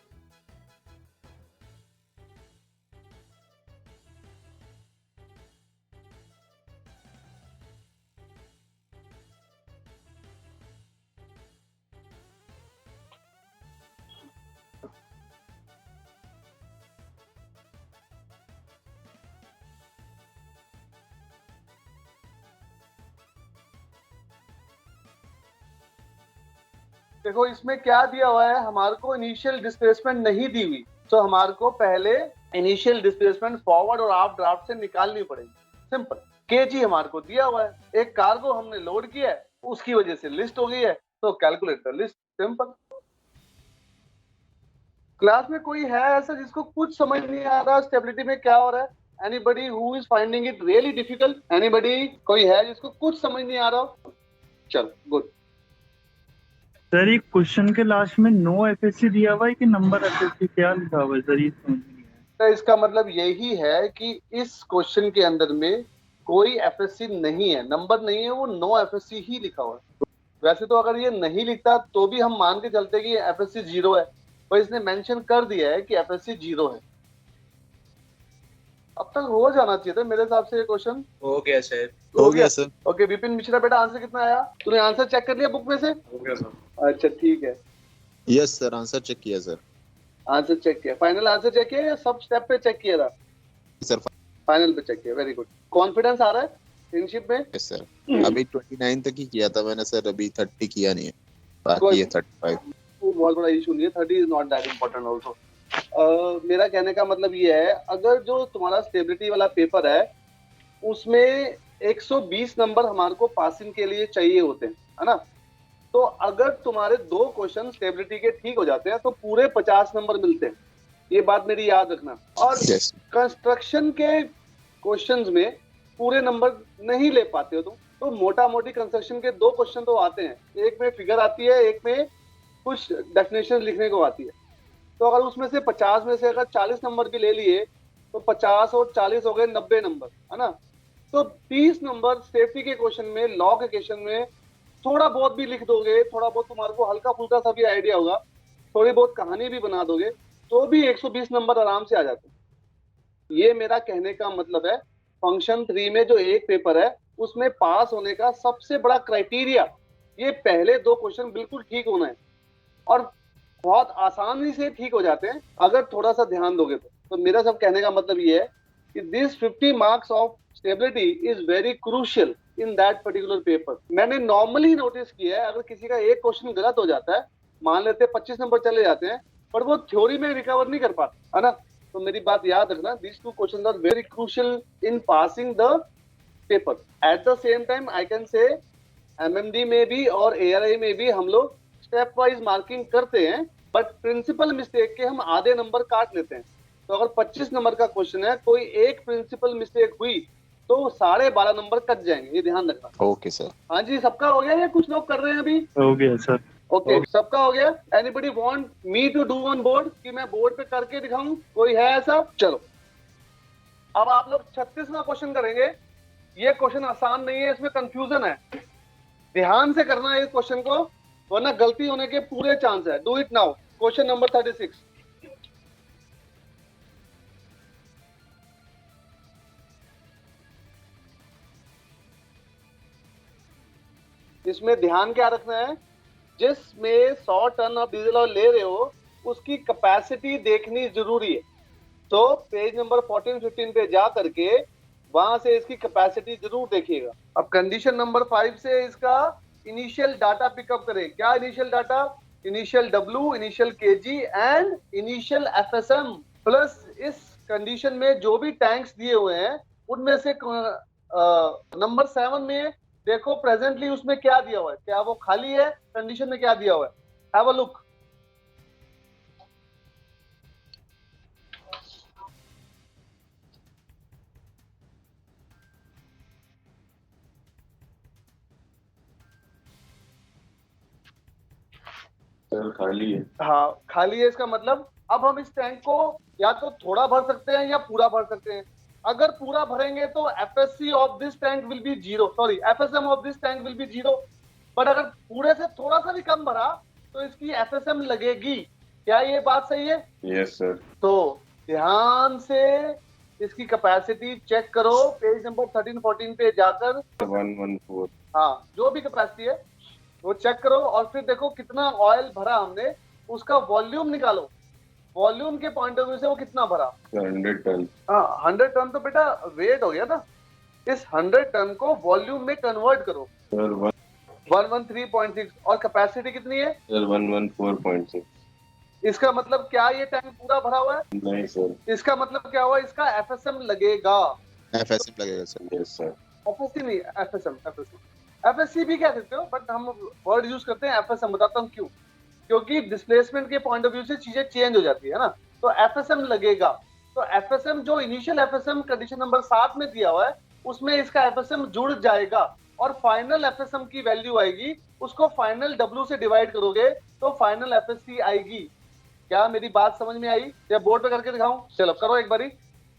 देखो इसमें क्या दिया हुआ है, हमारे को इनिशियल डिस्प्लेसमेंट नहीं दी हुई, तो हमारे को पहले इनिशियल डिस्प्लेसमेंट फॉरवर्ड और आप ड्राफ्ट से निकालनी पड़ेगी। सिंपल, केजी हमारे को दिया हुआ है, एक कार्गो हमने लोड किया है, उसकी वजह से लिस्ट हो गई है, तो calculate the list, simple. Class में कोई है ऐसा जिसको कुछ समझ नहीं आ रहा स्टेबिलिटी में क्या हो रहा है? Anybody who is finding it really difficult? Anybody, कोई है जिसको कुछ समझ नहीं आ रहा? चलो गुड। सर ये क्वेश्चन के लास्ट में नो एफएससी दिया हुआ है कि नंबर एफएससी, क्या लिखा हुआ है सर? ये समझ नहीं आया। तो इसका मतलब यही है कि इस क्वेश्चन के अंदर में कोई एफएससी नहीं है, नंबर नहीं है, वो नो एफएससी ही लिखा हुआ है। वैसे तो अगर ये नहीं लिखता तो भी हम मान के चलते कि एफएससी 0 है, पर इसने मेंशन कर दिया है कि एफएससी 0 है। अब तक हो जाना चाहिए था मेरे हिसाब से ये क्वेश्चन। हो गया सर। हो गया सर। ओके विपिन मिश्रा बेटा, आंसर कितना आया? तूने आंसर चेक कर लिया बुक में से? हो गया सर। अच्छा ठीक है, यस सर, आंसर चेक किया सर। आंसर चेक किया, फाइनल आंसर चेक किया या सब स्टेप पे चेक किया था? सर फाइनल पे चेक किया, वेरी गुड। कॉन्फिडेंस आ रहा है फ्रेंडशिप में? यस सर, अभी 29 तक ही किया था मैंने सर, अभी 30 किया नहीं है, बाकी है 35। बहुत बड़ा इशू नहीं है, 30 is not that important also. मेरा कहने का मतलब ये है, अगर जो तुम्हारा स्टेबिलिटी वाला पेपर है उसमें 120 नंबर हमारे को पासिंग के लिए चाहिए होते हैं, है ना? तो अगर तुम्हारे 2 क्वेश्चन स्टेबिलिटी के ठीक हो जाते हैं तो पूरे 50 नंबर मिलते हैं, ये बात मेरी याद रखना। और कंस्ट्रक्शन के क्वेश्चंस में पूरे नंबर नहीं ले पाते हो तो मोटा मोटी कंस्ट्रक्शन के 2 क्वेश्चन तो आते हैं, एक में फिगर आती है, एक में कुछ डेफिनेशन लिखने को आती है। तो अगर उसमें से 50 में से अगर 40 नंबर भी ले लिए तो 50 और 40 हो गए 90 नंबर, है ना? तो 30 नंबर सेफ्टी के क्वेश्चन में, लॉ के क्वेश्चन में थोड़ा बहुत भी लिख दोगे, थोड़ा बहुत तुम्हारे को हल्का फुल्का सा भी आइडिया होगा, थोड़ी बहुत कहानी भी बना दोगे, तो भी 120 नंबर आराम से आ जाते हैं। ये मेरा कहने का मतलब है। फंक्शन 3 में जो एक पेपर है उसमें पास होने का सबसे बड़ा क्राइटेरिया ये पहले 2 क्वेश्चन बिल्कुल ठीक होना है, और बहुत आसानी से ठीक हो जाते हैं अगर थोड़ा सा ध्यान दोगे तो मेरा सब कहने का मतलब ये है कि this 50 marks of stability is very crucial in that particular paper. मैंने नॉर्मली नोटिस किया है अगर किसी का एक क्वेश्चन गलत हो जाता है, मान लेते हैं 25 नंबर चले जाते हैं, पर वो थ्योरी में रिकवर नहीं कर पाता, है ना। तो मेरी बात याद रखना, these 2 questions are very crucial in passing the paper. At the same time I can say MMD में भी और ARI में भी हम लोग स्टेप वाइज मार्किंग करते हैं, बट प्रिंसिपल मिस्टेक के हम आधे नंबर काट लेते हैं। तो अगर 25 नंबर का क्वेश्चन है, कोई एक प्रिंसिपल मिस्टेक हुई तो 12.5 नंबर कट जाएंगे, ये ध्यान रखना। Okay sir. हाँ जी, सबका हो गया या कुछ लोग कर रहे हैं अभी? हो गया सर। ओके, सबका हो गया। Anybody want me to do on board, कि मैं बोर्ड पे करके दिखाऊं? कोई है ऐसा? चलो अब आप लोग 36वां क्वेश्चन करेंगे। ये क्वेश्चन आसान नहीं है, इसमें कंफ्यूजन है, ध्यान से करना है इस क्वेश्चन को, वरना गलती होने के पूरे चांस है। Do it now. Question number 36। इसमें ध्यान क्या रखना है, जिसमें 100 टन आप डीजल ऑयल ले रहे हो उसकी कैपेसिटी देखनी जरूरी है। तो पेज नंबर 14-15 पे जा करके वहां से इसकी कैपेसिटी जरूर देखिएगा। अब कंडीशन नंबर 5 से इसका इनिशियल डाटा पिकअप करें। क्या initial data? Initial W, initial KG and initial FSM। Plus इस कंडीशन में जो भी टैंक्स दिए हुए हैं उनमें से नंबर 7 में देखो प्रेजेंटली उसमें क्या दिया हुआ है, क्या वो खाली है? कंडीशन में क्या दिया हुआ है? Have a look. सर खाली है। हाँ खाली है, इसका मतलब अब हम इस टैंक को या तो थोड़ा भर सकते हैं या पूरा भर सकते हैं। अगर पूरा भरेंगे तो FSC of this tank will be 0, sorry FSM of this tank will be 0। But अगर पूरे से थोड़ा सा भी कम भरा तो इसकी FSM लगेगी। क्या ये बात सही है? Yes sir. तो ध्यान से इसकी कैपेसिटी चेक करो, पेज नंबर 13-14 पे जाकर 114। हाँ जो भी कैपेसिटी है वो चेक करो, और फिर देखो कितना ऑयल भरा हमने, उसका वॉल्यूम निकालो। वॉल्यूम के पॉइंट ऑफ व्यू से वो कितना भरा? 100 टन। हाँ 100 टन तो बेटा वेट हो गया ना, इस 100 टन को वॉल्यूम में कन्वर्ट करो। सर 113.6। और कैपेसिटी कितनी है? सर 114.6। इसका मतलब क्या ये टैंक पूरा भरा हुआ है? नहीं सर। इसका मतलब क्या हुआ? इसका FSM लगेगा। FSM लगेगा सर। Yes sir. FSC नहीं, FSC भी कह सकते हो, बट हम वर्ड यूज करते हैं FSM। बताता हूँ क्यों, क्योंकि डिस्प्लेसमेंट के पॉइंट ऑफ व्यू से चीजें चेंज हो जाती है ना, तो FSM लगेगा। तो FSM जो इनिशियल FSM कंडीशन नंबर 7 में दिया हुआ है उसमें इसका FSM जुड़ जाएगा, और फाइनल FSM की वैल्यू आएगी, उसको फाइनल W से डिवाइड करोगे तो फाइनल FSC आएगी। क्या मेरी बात समझ में आई? या बोर्ड पे करके दिखाऊं? चलो करो एक बारी,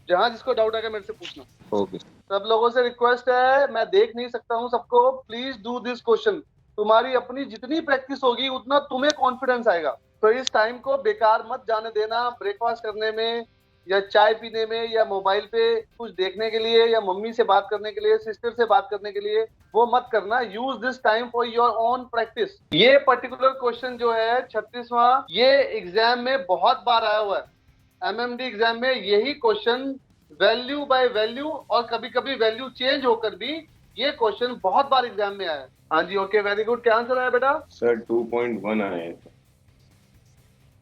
जहां जिसको डाउट आएगा मेरे से पूछना। ओके। सब लोगों से रिक्वेस्ट है, मैं देख नहीं सकता हूं सबको, प्लीज डू दिस क्वेश्चन। तुम्हारी अपनी जितनी प्रैक्टिस होगी उतना तुम्हें कॉन्फिडेंस आएगा। तो इस टाइम को बेकार मत जाने देना, ब्रेकफास्ट करने में या चाय पीने में या मोबाइल पे कुछ देखने के लिए या मम्मी से बात करने के लिए, सिस्टर से बात करने के लिए, वो मत करना। Use this time for your own practice. ये पर्टिकुलर क्वेश्चन जो है 36वां, ये एग्जाम में बहुत बार आया हुआ है। MMD एग्जाम में यही क्वेश्चन वैल्यू बाय वैल्यू और कभी कभी वैल्यू चेंज होकर भी ये क्वेश्चन बहुत बार एग्जाम में आया है। हाँ जी, ओके, वेरी गुड। क्या आंसर आया बेटा? सर 2.1 आया है।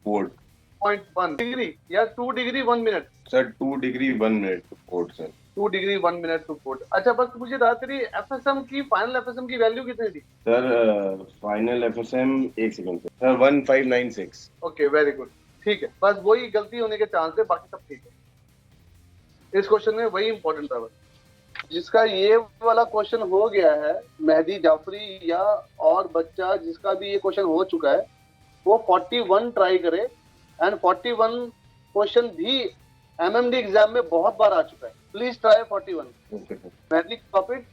4.1 डिग्री या 2 degree 1 minute? Sir 2 degree 1 minute to कोड सर। 2 डिग्री 1 मिनट टू कोड। अच्छा, बस मुझे बता, तेरी FSM की फाइनल FSM की वैल्यू कितनी थी? Sir final FSM 1 second sir 1596। Okay very good, ठीक है। बस वही गलती होने के चांस है, बाकी सब ठीक है। इस क्वेश्चन में वही इंपॉर्टेंट था। जिसका ये वाला क्वेश्चन हो गया है, मेहदी जाफरी या और बच्चा जिसका भी ये क्वेश्चन हो चुका है, वो 41 ट्राई करे। एंड 41 क्वेश्चन भी MMD एग्जाम में बहुत बार आ चुका है। Please try 41। मेहदी टॉपिक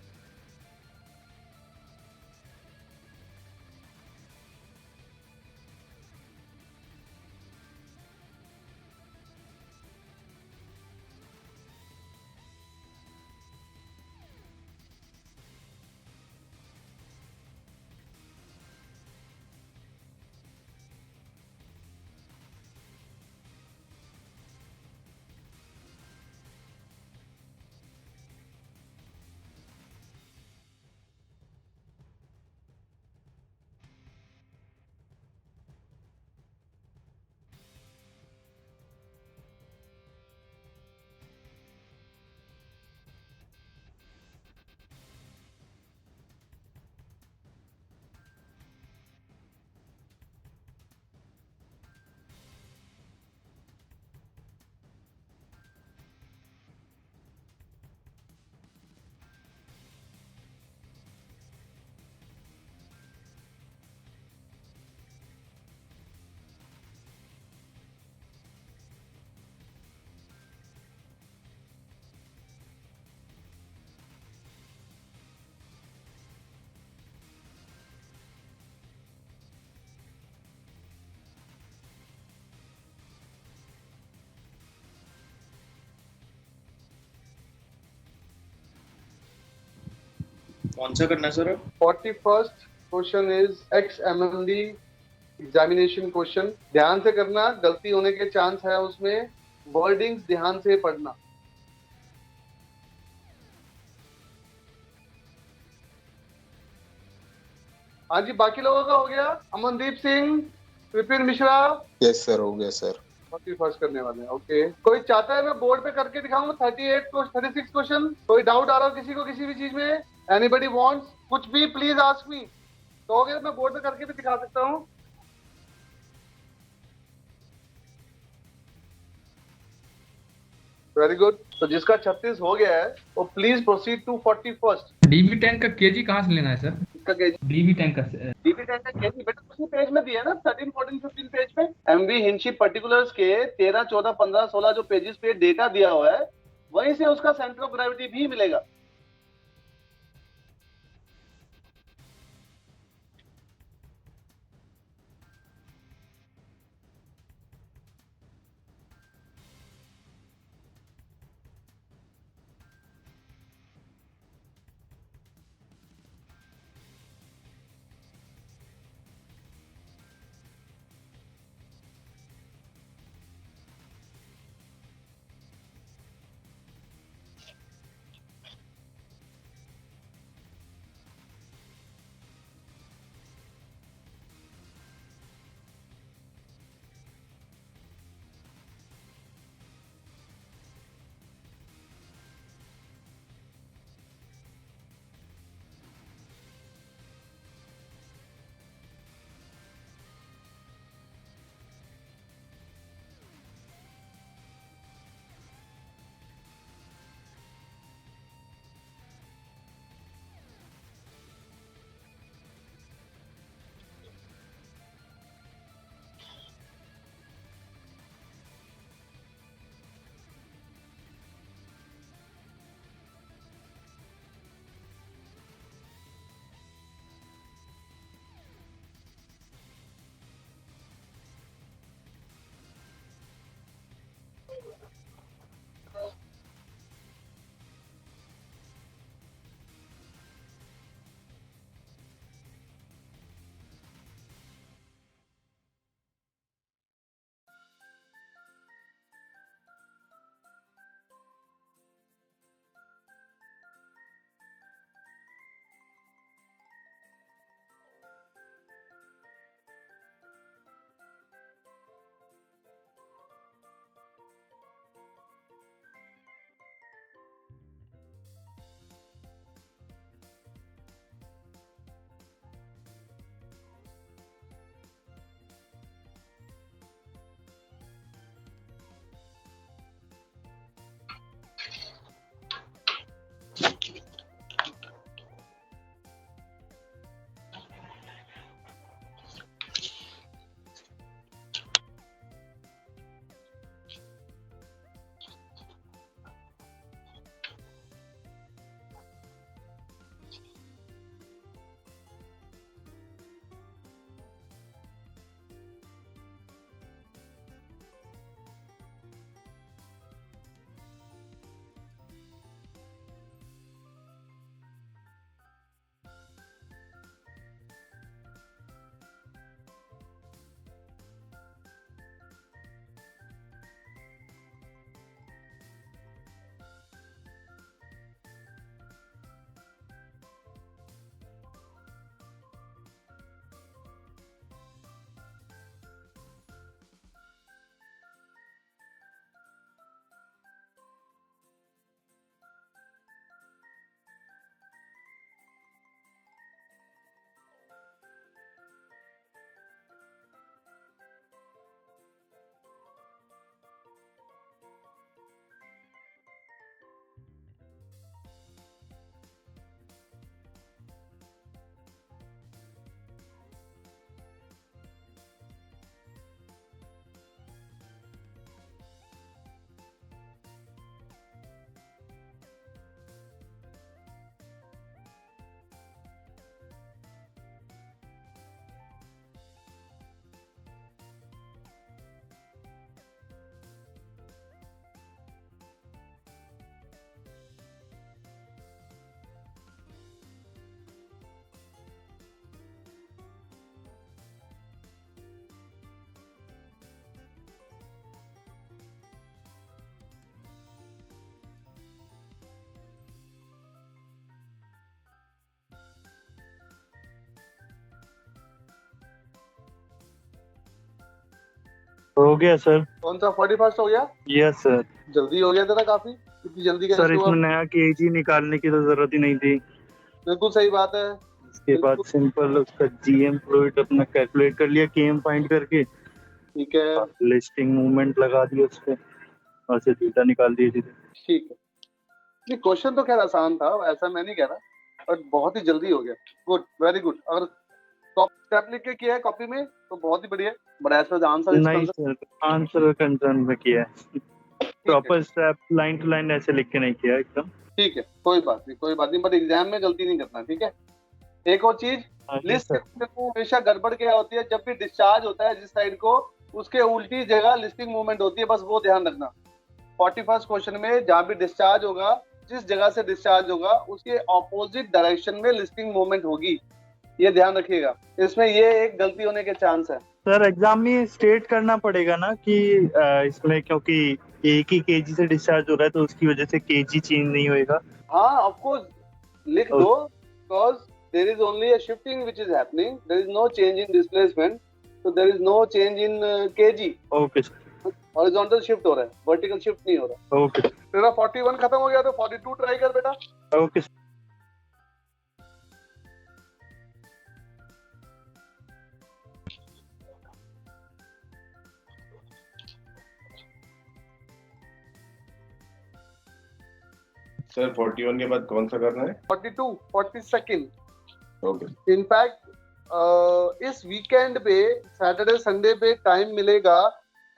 कौन सा करना है sir? 41st question is XMLD examination question. ध्यान से करना, गलती होने के चांस है उसमें। वर्डिंग्स ध्यान से पढ़ना। हाँ जी, बाकी लोगों का हो गया? अमनदीप सिंह, विपिन मिश्रा, यस सर, हो गया सर। 41st करने वाले हैं। ओके, कोई चाहता है मैं बोर्ड पे करके दिखाऊं 36 क्वेश्चन? कोई डाउट आ रहा हो किसी को किसी भी चीज में? एनीबडी वांट्स कुछ भी, प्लीज आस्क मी। तो अगर मैं बोर्ड पे करके भी दिखा सकता हूँ। Very good. तो जिसका 36 हो गया है वो please proceed to 41st। DB tank का केजी कहाँ से लेना है सर? इसका केजी, डीबी टैंक का डीबी टैंक का केजी बेटा उसी पेज में दिया है ना, 13, 14, 15 पेज पे। एमवी हिंडशिप पर्टिकुलर्स के 13, 14, 15, 16 जो पेजेस पे डेटा दिया हुआ है, वहीं से उसका सेंटर ऑफ ग्रेविटी भी मिलेगा। हो गया सर। कौन सा 41st हो गया? Yes sir. जल्दी हो गया तेरा काफी, इतनी जल्दी सर कैसे हुआ? इसमें नया केजी निकालने की तो जरूरत ही नहीं थी। बिल्कुल सही बात है। इसके बाद सिंपल उसका जीएम फ्लूइड अपना कैलकुलेट कर लिया, केएम फाइंड करके, ठीक है लिस्टिंग मूवमेंट लगा दिया उस पे और से थीटा निकाल दिए सीधे। ठीक है। ये क्वेश्चन तो खैर आसान था, ऐसा मैं नहीं कह रहा, और बहुत ही जल्दी हो गया। Good, very good. अगर स्टेप लिख के किया है कॉपी में तो बहुत ही बढ़िया, but as per answer is नहीं सर, आंसर कंसर्न में किया है, proper step line to line ऐसे लिख के नहीं किया एकदम। ठीक है, कोई बात नहीं, कोई बात नहीं, बट एग्जाम में गलती नहीं करना, ठीक है। एक और चीज, लिस्ट हमेशा गड़बड़ क्या होती है, जब भी डिस्चार्ज होता है जिस साइड को, उसके उल्टी जगह लिस्टिंग मूवमेंट होती है, बस वो ध्यान रखना। 41st क्वेश्चन में जहाँ भी डिस्चार्ज होगा, जिस जगह से डिस्चार्ज होगा उसके ऑपोजिट डायरेक्शन में लिस्टिंग मूवमेंट होगी, ये ध्यान रखिएगा। इसमें ये एक गलती होने के चांस है। सर एग्जाम में स्टेट करना पड़ेगा ना कि इसमें क्योंकि एक ही केजी से डिस्चार्ज हो रहा है तो उसकी वजह से केजी चेंज नहीं होएगा। हाँ ऑफ कोर्स लिख दो, because there is only a shifting which is happening, there is no change in displacement, so there is no change in kg। Okay sir. Horizontal shift हो रहा है, वर्टिकल शिफ्ट नहीं हो रहा। ओके। तेरा 41 खत्म हो गया तो 42 ट्राई कर बेटा। ओके। सर 41 के बाद कौन सा करना है? 42, 42nd। ओके। इनफैक्ट इस वीकेंड पे सैटरडे संडे पे टाइम मिलेगा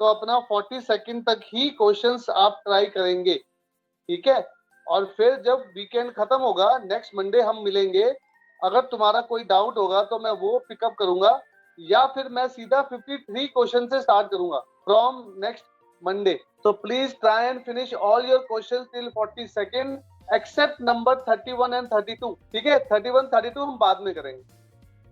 तो अपना 42nd तक ही क्वेश्चंस आप ट्राई करेंगे, ठीक है। और फिर जब वीकेंड खत्म होगा, नेक्स्ट मंडे हम मिलेंगे, अगर तुम्हारा कोई डाउट होगा तो मैं वो पिकअप करूंगा, या फिर मैं सीधा 53 क्वेश्चन से स्टार्ट करूंगा from next Monday. So please try and finish all your questions till 42nd except number 31 and 32, ठीक है। 31, 32 हम बाद में करेंगे।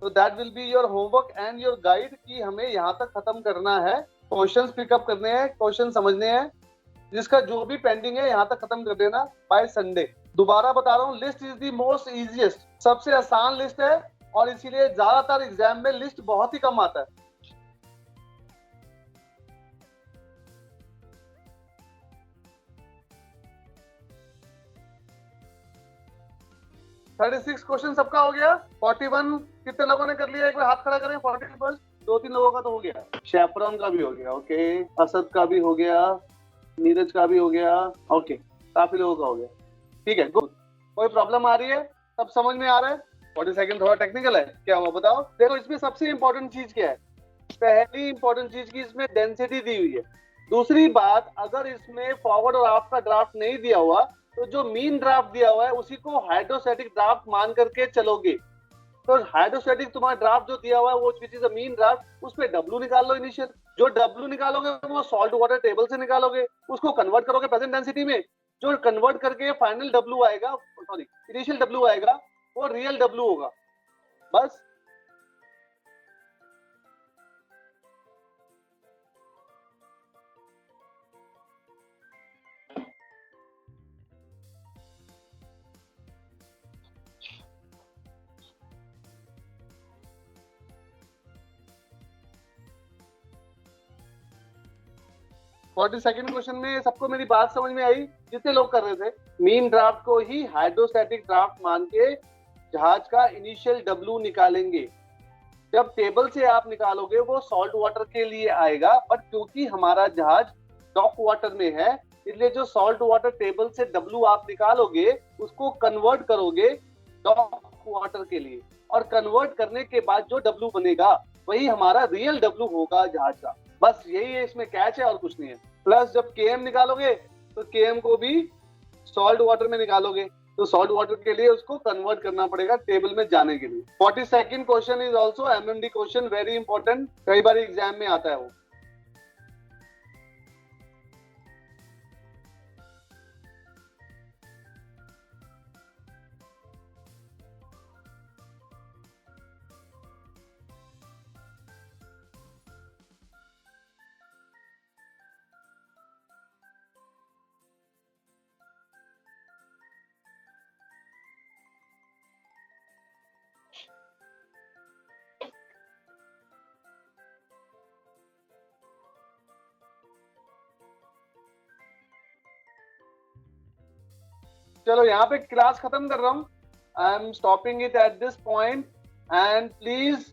So that will be your homework and your guide कि हमें यहाँ तक खत्म करना है, क्वेश्चंस पिकअप करने हैं, क्वेश्चन समझने हैं, जिसका जो भी पेंडिंग है यहाँ तक खत्म कर देना बाय संडे। दोबारा बता रहा हूँ, list is the most easiest, सबसे आसान लिस्ट है, और इसीलिए ज्यादातर एग्जाम में लिस्ट बहुत ही कम आता है। थर्टी 36 क्वेश्चन सबका हो गया। 41 कितने लोगों ने कर लिया, एक बार हाथ खड़ा करें। 41 2-3 लोगों का तो हो गया, शेफरॉन का भी हो गया, ओके, असद का भी हो गया, नीरज का भी हो गया, ओके, काफी लोगों का हो गया, ठीक है, गुड। कोई प्रॉब्लम आ रही है? सब समझ में आ रहा है? 42 थोड़ा टेक्निकल है, क्या हुआ बताओ। देखो इसमें सबसे इंपॉर्टेंट चीज क्या है, पहली इंपॉर्टेंट चीज की इसमें डेंसिटी दी हुई है। दूसरी बात, अगर इसमें फॉरवर्ड और आफ्टर ड्राफ्ट नहीं दिया हुआ तो जो मीन ड्राफ्ट दिया हुआ है उसी को हाइड्रोस्टैटिक ड्राफ्ट मान करके चलोगे। तो हाइड्रोस्टैटिक तुम्हारा ड्राफ्ट जो दिया हुआ है वो which is a mean draft, उस पे डब्ल्यू निकाल लो इनिशियल। जो डब्ल्यू निकालोगे वो सॉल्ट वाटर टेबल से निकालोगे, उसको कन्वर्ट करोगे प्रेजेंट डेंसिटी में, जो कन्वर्ट करके फाइनल डब्ल्यू आएगा, सॉरी इनिशियल डब्ल्यू आएगा, वो रियल डब्ल्यू होगा, बस। फोर्टी सेकंड क्वेश्चन में सबको मेरी बात समझ में आई, जितने लोग कर रहे थे। मीन ड्राफ्ट को ही हाइड्रोस्टैटिक ड्राफ्ट मान के जहाज का इनिशियल डब्ल्यू निकालेंगे। जब टेबल से आप निकालोगे वो सॉल्ट वाटर के लिए आएगा, बट क्योंकि हमारा जहाज डॉक वाटर में है, इसलिए जो सॉल्ट वाटर टेबल से डब्ल्यू आप निकालोगे उसको कन्वर्ट करोगे डॉक वाटर के लिए, और कन्वर्ट करने के बाद जो डब्ल्यू बनेगा वही हमारा रियल डब्ल्यू होगा जहाज का। बस यही है इसमें कैच है, और कुछ नहीं है। प्लस जब केएम निकालोगे तो केएम को भी सॉल्ट वाटर में निकालोगे, तो सॉल्ट वाटर के लिए उसको कन्वर्ट करना पड़ेगा टेबल में जाने के लिए। 42nd question is also MMD question, very important, कई बार एग्जाम में आता है वो। चलो यहाँ पे क्लास खत्म कर रहा हूँ. I am stopping it at this point and please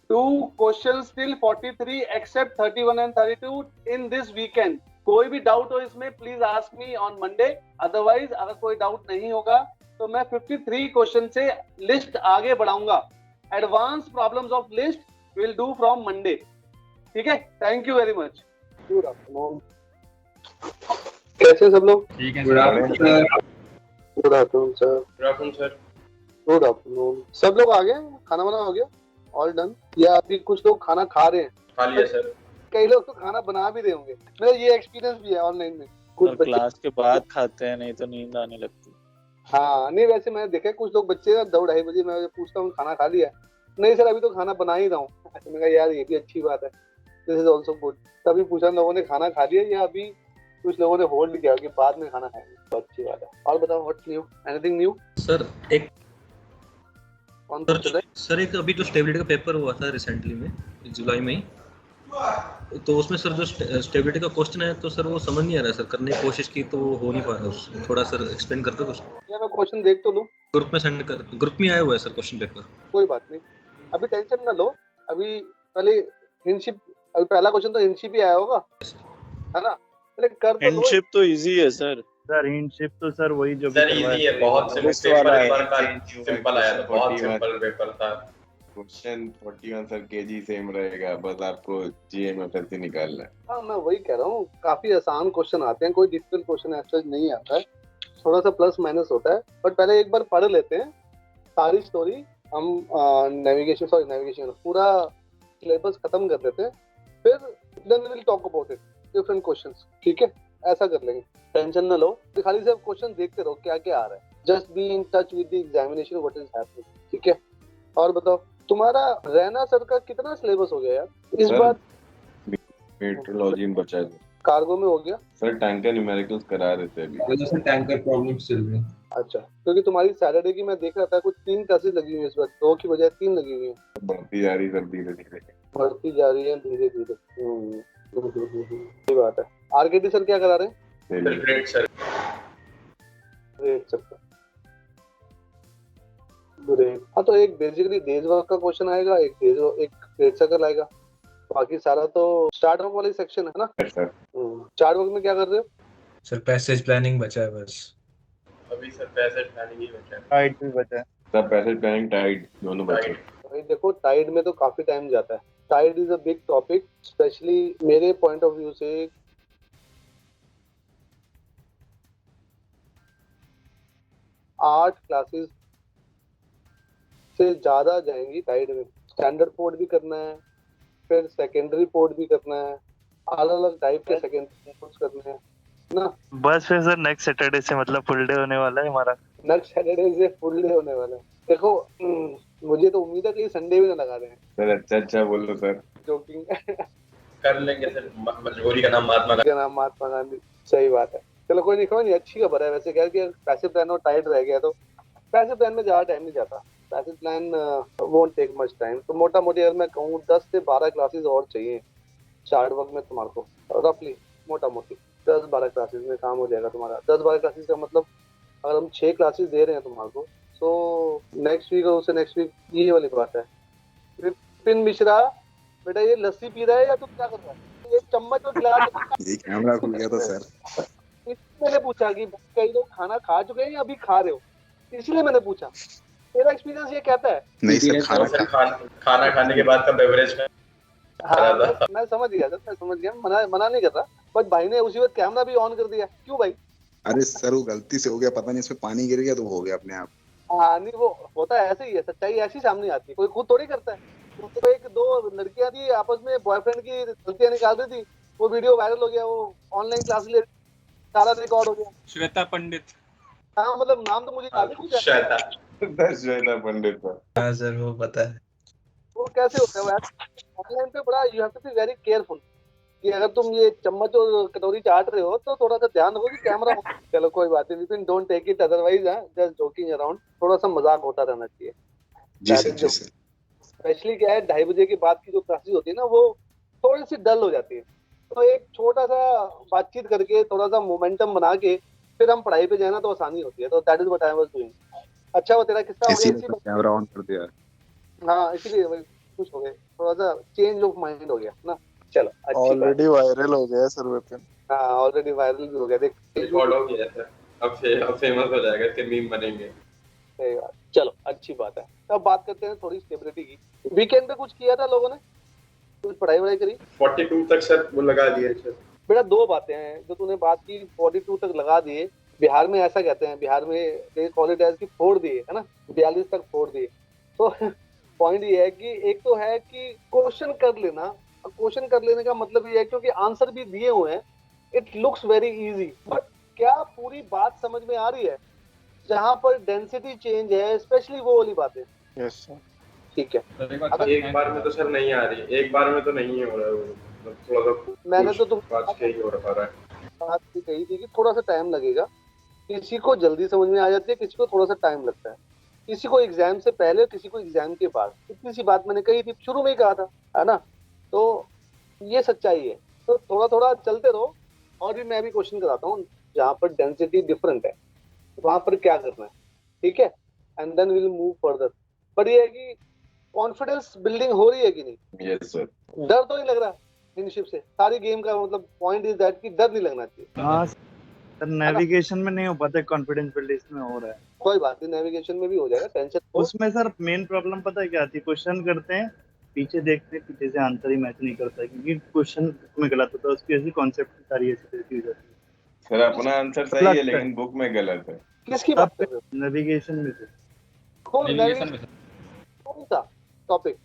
do questions till 43 except 31 and 32 in this weekend. कोई भी डाउट हो इसमें please ask me on Monday. Otherwise अगर कोई डाउट नहीं होगा तो मैं 53 क्वेश्चन से लिस्ट आगे बढ़ाऊंगा. Advance problems of list will do from Monday. ठीक है, thank you very much. Good afternoon. कैसे सब लोग? ठीक है good afternoon sir. Good afternoon sir. Good afternoon sir. Good afternoon. सब लोग आ गए? खाना वाना हो गया? All done? या अभी कुछ लोग खाना खा रहे हैं? खा लिया सर. कई लोग तो खाना बना भी रहे होंगे. मेरा ये एक्सपीरियंस भी है ऑनलाइन में. कुछ बच्चे क्लास के बाद खाते हैं, नहीं तो नींद आने लगती. हाँ नहीं, वैसे मैंने देखा कुछ लोग बच्चे ना 2-2:30 बजे मैं पूछता हूँ खाना खा लिया? नहीं सर अभी तो खाना बना ही रहा हूँ. मैंने कहा यार ये भी अच्छी बात है. This is also good. तभी पूछा लोगों ने खाना खा लिया या अभी कुछ लोगों ने होल्ड किया कि बाद में खाना खाएंगे. तो अच्छी बात है. और बताओ what's new? Anything new? Sir एक कौन पूछ रहा है? सर एक अभी जो स्टेबिलिटी का पेपर हुआ था रिसेंटली में, जुलाई में ही, तो उसमें सर जो स्टेबिलिटी का क्वेश्चन है तो सर वो समझ नहीं आ रहा है सर. करने की कोशिश की तो वो हो नहीं पा रहा है. थोड़ा सर एक्सप्लेन कर दो कुछ. या मैं क्वेश्चन देख तो लूं? ग्रुप में सेंड कर, ग्रुप में आया हुआ है सर क्वेश्चन पेपर. कोई बात नहीं, अभी टेंशन ना लो. अभी पहले हिंदशिप, अभी पहला क्वेश्चन तो हिंदशिप ही आया होगा है ना? पहले कर तो लो. हिंदशिप तो इजी है सर. सर हिंदशिप तो सर वही जो सर इजी है, बहुत सिंपल आया था. बहुत सिंपल पेपर था. क्वेश्चन 41 सर केजी सेम रहेगा, बस आपको जीएमएफएल से निकालना है. हाँ मैं वही कह रहा हूँ, काफी आसान क्वेश्चन आते हैं. कोई डिफिकल्ट क्वेश्चन ऐसा नहीं आता है. थोड़ा सा प्लस माइनस होता है. बट पहले एक बार पढ़ लेते हैं सारी स्टोरी. हम नेविगेशन पूरा सिलेबस खत्म कर लेते हैं, फिर then we will talk about it different questions. ठीक है, ऐसा कर लेंगे. टेंशन ना लो. खाली से क्वेश्चन देखते रहो क्या क्या आ रहा है. Just be in touch with the examination what is happening. ठीक है. और बताओ तुम्हारा रैना सर का कितना सिलेबस हो गया यार इस बार? मेट्रोलॉजी में बचा है. कार्गो में हो गया सर. टैंकर न्यूमेरिकल्स करा रहे थे अभी. सर टैंकर प्रॉब्लम्स चल रही हैं. अच्छा, क्योंकि तुम्हारी सैटरडे की मैं देख रहा था कुछ 3 क्लासेस लगी हुई है इस बार. 2 की बजाय 3 लगी हुई है. बढ़ती जा रही सर धीरे धीरे. बढ़ती जा रही है धीरे धीरे. सही बात है. आरकेटी सर क्या करा रहे हैं? Great sir. Great sir. Great. हाँ तो एक बेसिकली डेज वर्क का क्वेश्चन आएगा, एक ग्रेड सर्कल आएगा. बाकी सारा तो स्टार्ट वर्क वाली सेक्शन है ना सर. स्टार्ट वर्क में क्या कर रहे हो? सर पैसेज प्लानिंग बचा है बस. अभी सर पैसेज प्लानिंग ही बचा है. टाइड भी बचा है. सर पैसेज प्लानिंग टाइड दोनों बचे. भाई देखो टाइड में तो काफी टाइम जाता है. Tide is a big topic, specially मेरे पॉइंट ऑफ व्यू से. 8 क्लासेस से ज्यादा जाएंगी टाइड में. स्टैंडर्ड पोर्ट भी करना है, फिर सेकेंडरी पोर्ट भी करना है, अलग अलग टाइप के सेकेंडरी पोर्ट्स करने हैं ना. बस फिर सर नेक्स्ट सैटरडे से मतलब फुल डे होने वाला है हमारा. नेक्स्ट सैटरडे से फुल डे होने वाला है. देखो मुझे तो उम्मीद है कि संडे भी ना लगा रहे हैं. सर अच्छा बोलो सर. जोकिंग कर लेंगे सर. मजबूरी का नाम महात्मा गांधी. सही बात है. चलो कोई नहीं, अच्छी खबर है. वैसे क्या कि पैसिव प्लान और टाइट रह गया तो पैसिव प्लान में ज्यादा टाइम नहीं जाता. Passive plan won't take much time. तो मोटा मोटी अगर मैं कहूँ 10 से 12 क्लासेस और चाहिए स्टार्ट वर्क में तुम्हारे को. रफली मोटा मोटी 10-12 क्लासेस में काम हो जाएगा तुम्हारा. 10-12 क्लासेस का मतलब अगर हम 6 क्लासेस दे रहे हैं तुम्हारे को तो नेक्स्ट वीक और उससे नेक्स्ट वीक ये वाली बात है. विपिन मिश्रा बेटा ये लस्सी पी रहा है या तू क्या कर रहा है? ये चम्मच और गिलास. ये कैमरा खुल गया था सर. मैंने पूछा कि कई लोग खाना खा चुके हैं या अभी खा रहे हो, इसलिए मैंने पूछा. तेरा एक्सपीरियंस ये कहता है? नहीं सर, खाना खाने के बाद का बेवरेज में. हाँ मैं समझ गया सर, मैं समझ गया. मना नहीं कर रहा, बट भाई ने उसी वक्त कैमरा भी ऑन कर दिया. क्यों भाई? अरे सर वो गलती से हो गया, पता नहीं इसमें पानी गिर गया तो हो गया अपने आप. हाँ नहीं वो होता है ऐसे ही है. सच्चाई ऐसी सामने आती है, कोई खुद थोड़ी करता है. तो 1-2 लड़कियां थी आपस में बॉयफ्रेंड की गलतियां निकाल रही थी, वो वीडियो वायरल हो गया, वो ऑनलाइन क्लास ले सारा रिकॉर्ड हो गया. श्वेता पंडित. हाँ मतलब नाम तो मुझे याद नहीं. श्वेता पंडित. हाँ सर वो पता है. वो कैसे होता है ऑनलाइन पे? बड़ा you have to be very careful कि अगर तुम ये चम्मच और कटोरी चाट रहे हो तो थोड़ा सा ध्यान रखो कि कैमरा. चलो कोई बात नहीं Vipin, don't take it otherwise. Just joking around. थोड़ा सा मजाक होता रहना चाहिए. जी सर. स्पेशली क्या है 2:30 बजे के बाद की जो क्लासेस होती है ना वो थोड़ी सी डल हो जाती है. तो एक छोटा सा बातचीत करके थोड़ा सा मोमेंटम बना के फिर हम पढ़ाई पे जाए ना तो आसानी होती है। तो that is what I was doing. अच्छा वो तेरा किस्सा हो गया इसी कैमरा ऑन कर दिया। हाँ इसीलिए वही खुश हो गए, थोड़ा सा चेंज ऑफ माइंड हो गया ना। चलो अच्छी बात। ऑलरेडी वायरल हो गया है सर वेपन। हाँ ऑलरेडी वायरल भी हो गया, देख रिकॉर्ड हो गया सर, अब फेमस हो जाएगा, इसके मीम बनेंगे। सही बात। चलो अच्छी बात है। अब बात करते हैं थोड़ी स्टेबिलिटी की। वीकेंड पे कुछ किया था लोगों ने, कुछ पढ़ाई वढ़ाई करी? 42 तक सर वो लगा दिए सर। बेटा दो बातें हैं जो तूने बात की, 42 तक लगा दिए। बिहार में ऐसा कहते हैं, बिहार में दे कॉल इट एज की फोड़ दिए, है ना, 42 तक फोड़ दिए। तो पॉइंट ये है कि एक तो है कि क्वेश्चन कर लेना। क्वेश्चन कर लेने का मतलब ये है क्योंकि आंसर भी दिए हुए हैं, it looks very easy, but क्या पूरी बात समझ में आ रही है? जहाँ पर डेंसिटी चेंज है, स्पेशली वो वाली बातें। Yes sir. ठीक है, अगर एक बार में तो सर नहीं आ रही, एक बार में तो नहीं हो रहा है वो, थोड़ा सा मैंने तो तुम बात ही हो रहा है। बात भी कही थी कि थोड़ा सा टाइम लगेगा, किसी को जल्दी समझ में आ जाती है, किसी को थोड़ा सा टाइम लगता है, किसी को एग्जाम से पहले, किसी को एग्जाम के बाद। इतनी सी बात मैंने कही थी, शुरू में ही कहा था, है ना। तो ये सच्चाई है। तो थोड़ा थोड़ा चलते रहो, और भी मैं भी क्वेश्चन कराता हूँ जहाँ पर डेंसिटी डिफरेंट है, वहां पर क्या करना है, ठीक है, and then will move further. पर ये है कि कॉन्फिडेंस बिल्डिंग हो रही है कि नहीं? Yes sir. डर तो नहीं लग रहा इनशिप से? सारी गेम का मतलब पॉइंट इज दैट कि डर नहीं लगना चाहिए। हाँ सर, नेविगेशन में नहीं हो पाता, कॉन्फिडेंस बिल्ड इसमें हो रहा है। कोई बात नहीं, नेविगेशन में भी हो जाएगा, टेंशन। उसमें सर मेन प्रॉब्लम पता है क्या आती है? क्वेश्चन करते हैं, पीछे देखते हैं, पीछे से आंसर ही मैच नहीं करता है, क्योंकि क्वेश्चन में गलत होता है, उसकी ऐसी कॉन्सेप्ट सारी ऐसी हो जाती है। सर अपना आंसर सही है लेकिन बुक में गलत है। किसकी बात कर रहे हो? नेविगेशन में से नेविगेशन में कौन सा टॉपिक?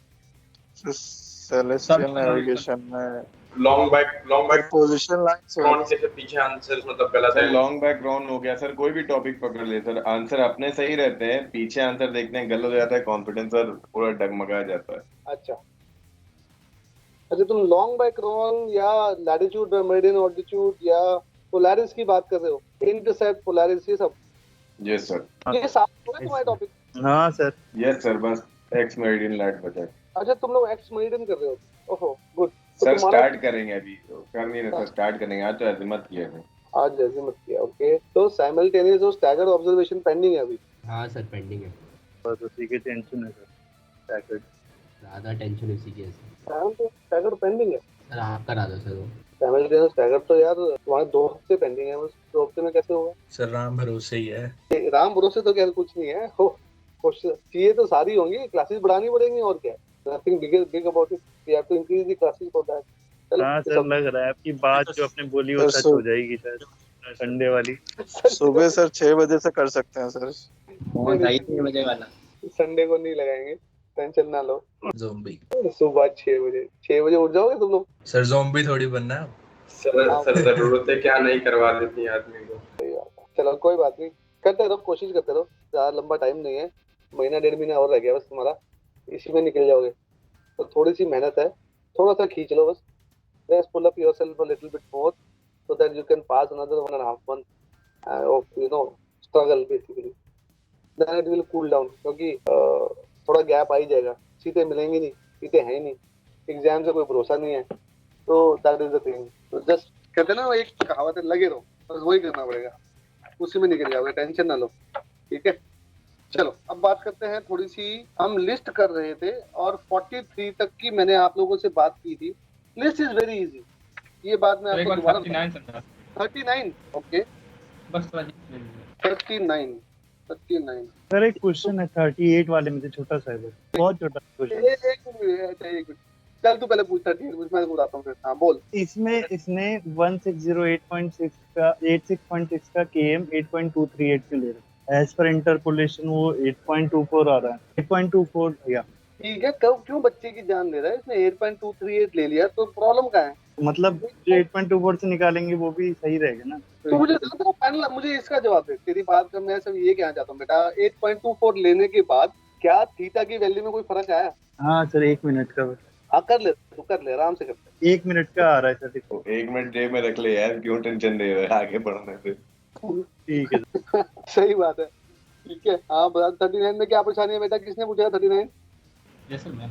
सेलेस्टियल नेविगेशन में लॉन्ग बैक पोजीशन लाइंस क्रॉन के पीछे आंसर मतलब गलत है। लॉन्ग बैक क्रॉन हो गया सर, कोई भी टॉपिक पकड़ ले सर, आंसर अपने सही रहते हैं, पीछे आंसर देखते हैं गलत हो जाता है, कॉन्फिडेंस सर पूरा डगमगा जाता है। अच्छा अच्छा, तुम लॉन्ग बाय क्रॉन या लैटिट्यूड मेरिडियन ऑल्टीट्यूड या पोलैरिस की बात कर रहे हो? इंटरसेप्ट, पोलैरिस, ये सब? Yes sir. ये साफ हो गया तुम्हारा टॉपिक? हाँ सर। यस सर, बस एक्स मेरिडियन लाइट बचा। अच्छा तुम लोग एक्स मेरिडियन कर रहे हो? ओहो गुड। सर स्टार्ट करेंगे, अभी कर नहीं रहे सर, स्टार्ट करेंगे। आज तो अजीमत किया है, आज अजीमत किया। ओके, तो साइमल्टेनियस और स्टैगर्ड ऑब्जर्वेशन पेंडिंग है अभी? हाँ सर पेंडिंग है। बस उसी की टेंशन है सर, स्टैगर्ड ज्यादा टेंशन उसी की है सर। स्टैगर्ड पेंडिंग है सर, आप करा दो सर वो। साइमल्टेनियस स्टैगर्ड तो यार तुम्हारे 2 हफ्ते पेंडिंग है, बस 2 हफ्ते में कैसे होगा? सर राम भरोसे ही है। राम भरोसे तो क्या कुछ नहीं है, हो चाहिए तो सारी होंगी, क्लासेस बढ़ानी पड़ेंगी और क्या। Nothing big about it, we have to increase the classes for that. हाँ सर, लग रहा है आपकी बात जो आपने बोली वो सच हो जाएगी सर, संडे वाली। सुबह सर 6 बजे से कर सकते हैं सर। 6 बजे वाला संडे को नहीं लगाएंगे, टेंशन ना लो। ज़ोंबी सुबह 6 बजे उठ जाओगे तुम लोग? सर ज़ोंबी थोड़ी बनना है सर जरूरत है क्या नहीं करवा देती आदमी को। चलो कोई बात नहीं, करते रहो, कोशिश करते रहो, ज्यादा लंबा टाइम नहीं है, महीना 1.5 महीना और रह गया बस तुम्हारा, इसी में निकल जाओगे। तो थोड़ी सी मेहनत है, थोड़ा सा खींच लो बस, just pull up yourself a little bit more so that you can pass another 1.5 month of struggle basically, then it will cool down। क्योंकि थोड़ा गैप आ ही जाएगा, सीटें मिलेंगी नहीं, सीटें हैं ही नहीं, एग्जाम से कोई भरोसा नहीं है, तो दैट इज द थिंग। तो जस्ट कहते हैं ना, एक कहावत है, लगे रहो, बस वही करना पड़ेगा, उसी में निकल जाओगे, टेंशन ना लो, ठीक है। चलो अब बात करते हैं थोड़ी सी, हम लिस्ट कर रहे थे और 43 तक की मैंने आप लोगों से बात की थी। लिस्ट इज वेरी इजी, ये बात मैं आपको दोबारा 39 ओके, बस 39 सर एक क्वेश्चन है 38 वाले में से, छोटा सा है, बहुत छोटा क्वेश्चन। एक मिनट, चल तू पहले पूछ 38, मैं बताता हूं फिर। हां बोल। इसमें इसने 1608.6 का 86.6 का km 8.238 क्यों ले रहा है? एज पर इंटरपोलेशन वो 8.24 आ रहा है, 8.24 या ठीक है, क्यों बच्चे की जान ले रहा है? इसने 8.238 ले लिया तो प्रॉब्लम कहाँ है? मतलब जो 8.24 से निकालेंगे वो भी सही रहेगा ना? तो मुझे इसका जवाब दे, तेरी बात का मैं सब ये कहना चाहता हूँ बेटा, 8.24 लेने के बाद क्या थीटा की वैल्यू में कोई फर्क आया? हाँ सर, 1 मिनट का बस। हाँ कर ले, तू कर ले, आराम से कर ले। 1 मिनट का आ रहा है सर। तो 1 मिनट जेब में रख ले यार, क्यों टेंशन ले रहा है आगे बढ़ने से। ठीक है सही बात है, ठीक है। हाँ 39 में क्या परेशानी है बेटा? किसने पूछा 39? यस सर, मैं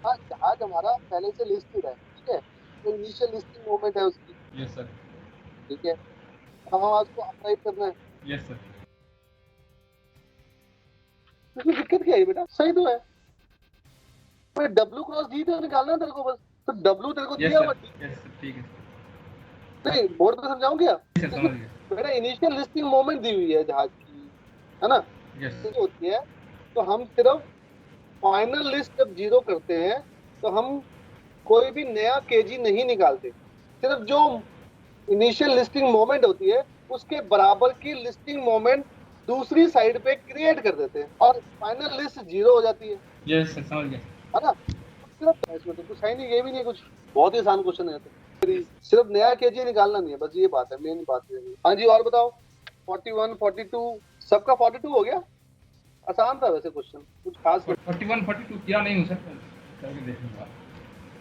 हाँ जहाज हमारा पहले से लिस्टेड है, ठीक है, तो इनिशियल लिस्टिंग मूवमेंट है उसकी। यस सर, ठीक है। आवाज को अपराइट करना है। Yes sir. इसमें दिक्कत क्या है बेटा? सही तो है। W क्रॉस D तो निकालना है तेरे को बस। तो W तेरे को यस दिया हुआ। सर, यस सर, ठीक है नहीं बोर्ड पे समझाऊं क्या? सर, समझ गया। बेटा इनिशियल लिस्टिंग मोमेंट दी हुई है जहाज की, है ना? यस जो होती है तो हम सिर्फ फाइनल लिस्ट जब 0 करते हैं तो हम कोई भी नया केजी नहीं निकालते, सिर्फ जो इनिशियल लिस्टिंग मोमेंट होती है उसके बराबर की लिस्टिंग मोमेंट दूसरी साइड पे क्रिएट कर देते हैं और फाइनल लिस्ट 0 हो जाती है। यस सर, समझ गया। है ना? सिर्फ इसमें तो कुछ है नहीं, ये भी नहीं कुछ, बहुत ही आसान क्वेश्चन है। तो सिर्फ नया केजी निकालना नहीं है, बस ये बात है, मेन बात है। हाँ जी और बताओ। 41 42 सबका 42 हो गया। आसान था वैसे क्वेश्चन, कुछ खास 41 42 किया नहीं हूँ सर, करके देखूंगा।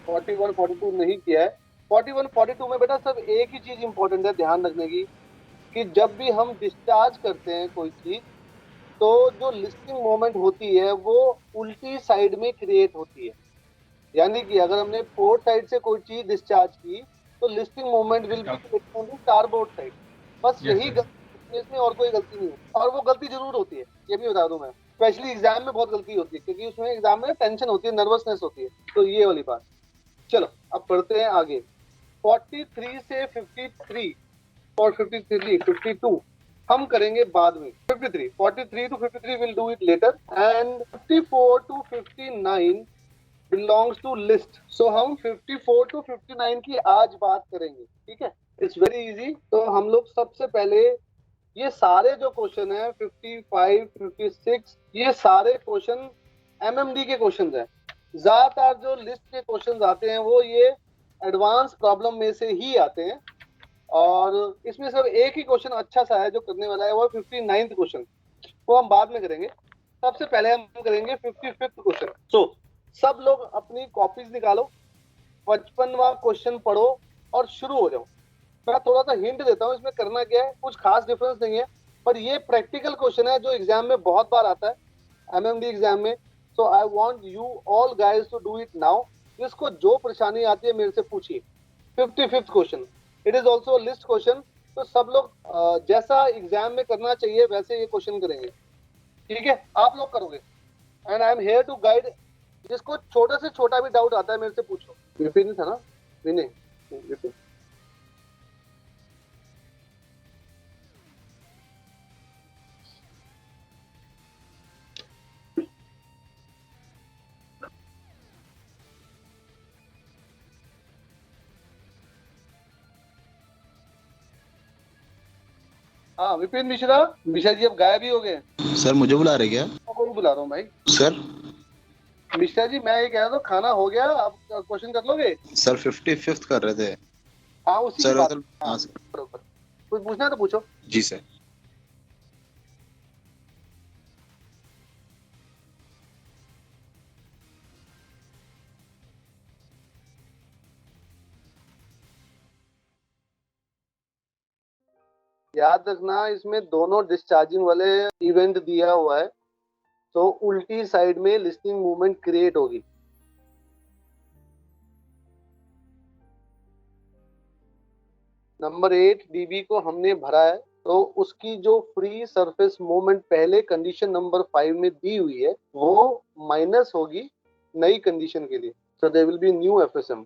41 42 नहीं किया है। 41 42 में बेटा सब एक ही चीज इंपॉर्टेंट है ध्यान रखने की, कि जब भी हम डिस्चार्ज करते हैं कोई चीज तो जो लिस्टिंग मोमेंट होती है वो उल्टी साइड में क्रिएट होती है। यानी कि अगर हमने पोर्ट साइड से कोई चीज डिस्चार्ज की तो listing moment will be created on the starboard side. बस यही गलती है इसमें, और कोई गलती नहीं है। और वो गलती जरूर होती है, ये भी बता दूं मैं, स्पेशली एग्जाम में बहुत गलती होती है, क्योंकि उसमें एग्जाम में टेंशन होती है, नर्वसनेस होती है। तो ये वाली बात। चलो अब पढ़ते हैं आगे। 43 से 53 और 53 52 हम करेंगे बाद में। 43 to 53 will do it later and 54 to 59 belongs to list. So हम 54 to 59 की आज बात करेंगे, ठीक है? It's very easy. तो हम लोग सबसे पहले ये सारे जो क्वेश्चन है 55, 56 ये सारे क्वेश्चन MMD के क्वेश्चन हैं। ज्यादातर जो लिस्ट के क्वेश्चन आते हैं वो ये एडवांस प्रॉब्लम में से ही आते हैं, और इसमें सिर्फ एक ही क्वेश्चन अच्छा सा है जो करने वाला है, वो 59th क्वेश्चन, वो हम बाद में करेंगे। सबसे पहले हम करेंगे 55th क्वेश्चन। सो सब लोग अपनी कॉपीज निकालो, 55वां क्वेश्चन पढ़ो और शुरू हो जाओ। मैं थोड़ा सा हिंट देता हूँ, इसमें करना क्या है, कुछ खास डिफरेंस नहीं है, पर ये प्रैक्टिकल क्वेश्चन है जो एग्जाम में बहुत बार आता है, MMD एग्जाम में। So I want you all guys to do it now. इसको जो परेशानी आती है मेरे से पूछिए। 55th question, it is also list question. तो सब लोग जैसा एग्जाम में करना चाहिए वैसे ये क्वेश्चन करेंगे, ठीक है? आप लोग करोगे and I am here to guide. जिसको छोटे से छोटा भी डाउट आता है मेरे से पूछो। विपिन था ना? विनय, विपिन। हाँ विपिन मिश्रा। मिश्रा जी अब गायब ही हो गए। सर मुझे बुला रहे क्या? कौन बुला रहा हूँ भाई? सर मिश्रा जी मैं ये कह रहा था खाना हो गया, आप क्वेश्चन कर लोगे? सर 55th कर रहे थे। हाँ उसी सर की बात। हाँ सर। बरोबर। कुछ पूछना है तो पूछो। जी सर। याद रखना इसमें दोनों डिस्चार्जिंग वाले इवेंट दिया हुआ है, तो उल्टी साइड में लिस्टिंग मूवमेंट क्रिएट होगी। नंबर 8 डीबी को हमने भरा है, तो उसकी जो फ्री सरफेस मूवमेंट पहले कंडीशन नंबर 5 में दी हुई है वो माइनस होगी नई कंडीशन के लिए। So there will be new FSM.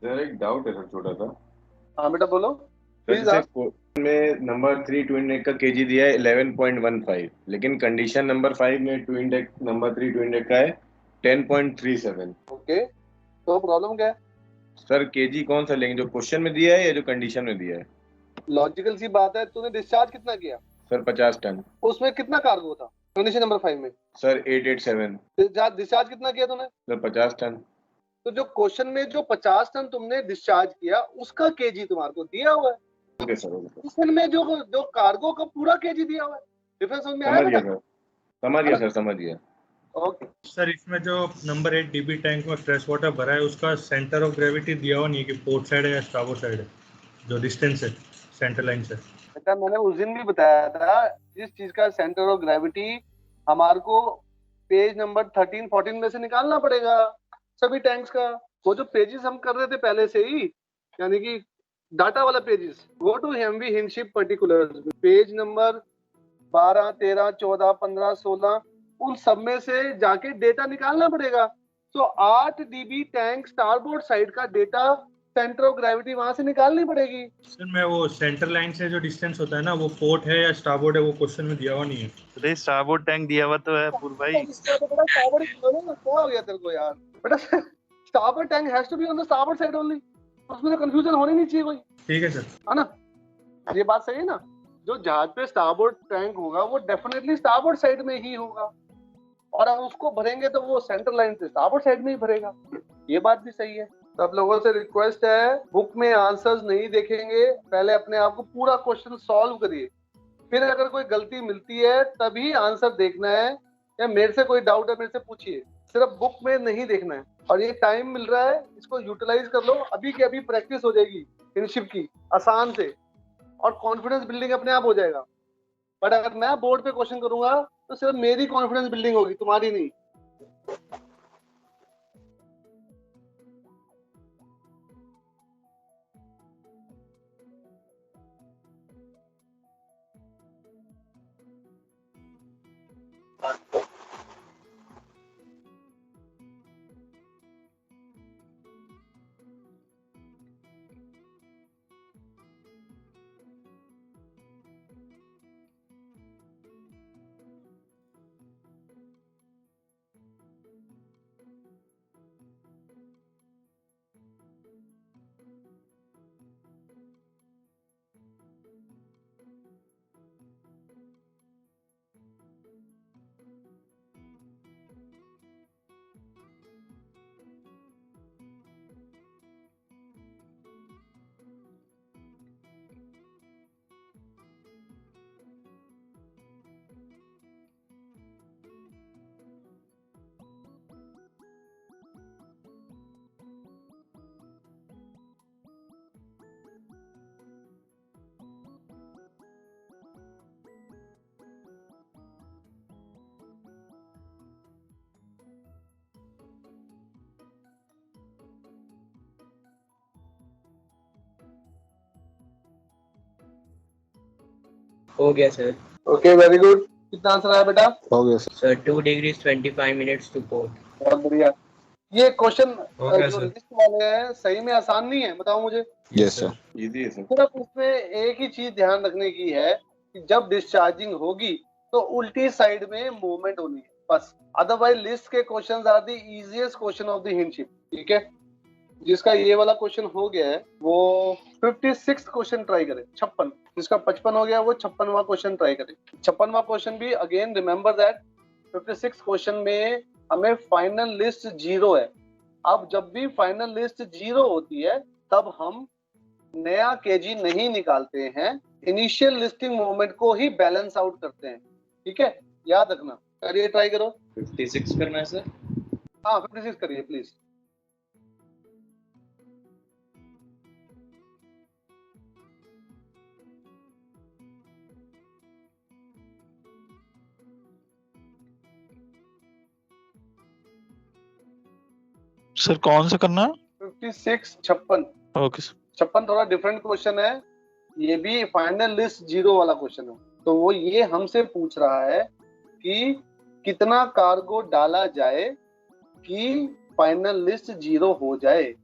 Sir एक डाउट है सर छोटा सा। हाँ बेटा बोलो प्लीज। क्वेश्चन में नंबर 3 ट्विन डेक का केजी दिया है 11.15, लेकिन कंडीशन नंबर 5 में twin deck number 3 twin deck का है 10.37। ओके तो प्रॉब्लम क्या है? सर केजी कौन सा लेंगे, जो क्वेश्चन में दिया है या जो कंडीशन में दिया है? लॉजिकल सी बात है। तूने डिस्चार्ज कितना किया? Sir 50 ton. उसमें कितना कार्गो था कंडीशन नंबर 5 में? सर 887। डिस्चार्ज कितना किया तूने? Sir 50 ton. तो जो क्वेश्चन में जो 50 टन तुमने डिस्चार्ज किया उसका केजी तुम्हारे को दिया हुआ है। Okay sir. ओके क्वेश्चन में जो कार्गो का पूरा केजी दिया हुआ है। डिफरेंस समझ में आया? समझ गया सर। समझ गया सर, समझ गया। ओके सर इसमें जो नंबर 8 डीबी टैंक में फ्रेश वाटर भरा है उसका सेंटर ऑफ ग्रेविटी दिया हुआ नहीं है कि पोर्ट साइड है या स्टारबोर्ड साइड है, जो डिस्टेंस है सेंटर लाइन से। बेटा मैंने उस दिन भी बताया था, जिस चीज का सेंटर ऑफ ग्रेविटी हमारे को पेज नंबर 13-14 में से निकालना पड़ेगा सभी टैंक्स का। वो जो पेजेस हम कर रहे थे पहले से ही, यानी कि डाटा वाला pages, go to MV Hindship particulars, page number 12, 13, 14, 15, 16, उन सब में से जाके डेटा निकालना पड़ेगा। तो 8 डीबी टैंक स्टारबोर्ड साइड का डेटा सेंटर ऑफ ग्रेविटी वहां से निकालनी पड़ेगी। सर मैं वो सेंटर लाइन से जो डिस्टेंस होता है ना, वो पोर्ट है या स्टारबोर्ड है, वो क्वेश्चन में दिया हुआ नहीं है। अरे स्टारबोर्ड टैंक दिया हुआ तो है पूर्व भाई। इसका तो बड़ा स्टारबोर्ड क्या हो गया तेरे को यार बेटा? Starboard tank has to be on the starboard side only, उसमें तो कंफ्यूजन होनी नहीं चाहिए कोई, ठीक है सर, है ना? ये बात सही है ना? जो जहाज पे स्टारबोर्ड टैंक होगा वो डेफिनेटली स्टारबोर्ड साइड में ही होगा, और हम उसको भरेंगे तो वो सेंटर लाइन से स्टारबोर्ड साइड में ही भरेगा। ये बात भी सही है। तो आप लोगों से रिक्वेस्ट है, बुक में आंसर्स नहीं देखेंगे, पहले अपने आप को पूरा क्वेश्चन सॉल्व करिए, फिर अगर कोई गलती मिलती है तभी आंसर देखना है, या मेरे से कोई डाउट है मेरे से पूछिए, सिर्फ बुक में नहीं देखना है। और ये टाइम मिल रहा है, इसको यूटिलाइज कर लो, अभी की अभी प्रैक्टिस हो जाएगी हिंडशिप की आसान से, और कॉन्फिडेंस बिल्डिंग अपने आप हो जाएगा। बट अगर मैं बोर्ड पे क्वेश्चन करूंगा तो सिर्फ मेरी कॉन्फिडेंस बिल्डिंग होगी, तुम्हारी नहीं। हो गया सर। Okay very good. कितना आंसर आया बेटा? हो गया sir 2 degrees 25 minutes to port। बहुत बढ़िया। ये क्वेश्चन हो गया जो सर। लिस्ट वाले हैं सही में आसान नहीं है, बताओ मुझे। Yes sir. इजी है सर। सिर्फ उसमें एक ही चीज ध्यान रखने की है कि जब डिस्चार्जिंग होगी तो उल्टी साइड में मूवमेंट होनी है, बस। अदरवाइज लिस्ट के questions are the easiest question of the Hindship, ठीक है? जिसका ये वाला क्वेश्चन हो गया है वो 56 क्वेश्चन ट्राई करे, 56। जिसका 55 हो गया वो 56वां क्वेश्चन ट्राई करे। 56वां क्वेश्चन भी अगेन रिमेंबर दैट 56 क्वेश्चन में हमें फाइनल लिस्ट 0 है। अब जब भी फाइनल लिस्ट 0 होती है तब हम नया केजी नहीं निकालते हैं, इनिशियल लिस्टिंग मूवमेंट को ही बैलेंस आउट करते हैं, ठीक है? याद रखना। करिए, ट्राई करो। 56 करना है सर? हाँ 56 करिए प्लीज। सर कौन सा करना? 56 56 ओके सर। 56 थोड़ा डिफरेंट क्वेश्चन है, ये भी फाइनल लिस्ट 0 वाला क्वेश्चन है। तो वो ये हमसे पूछ रहा है कि कितना कार्गो डाला जाए कि फाइनल लिस्ट 0 हो जाए।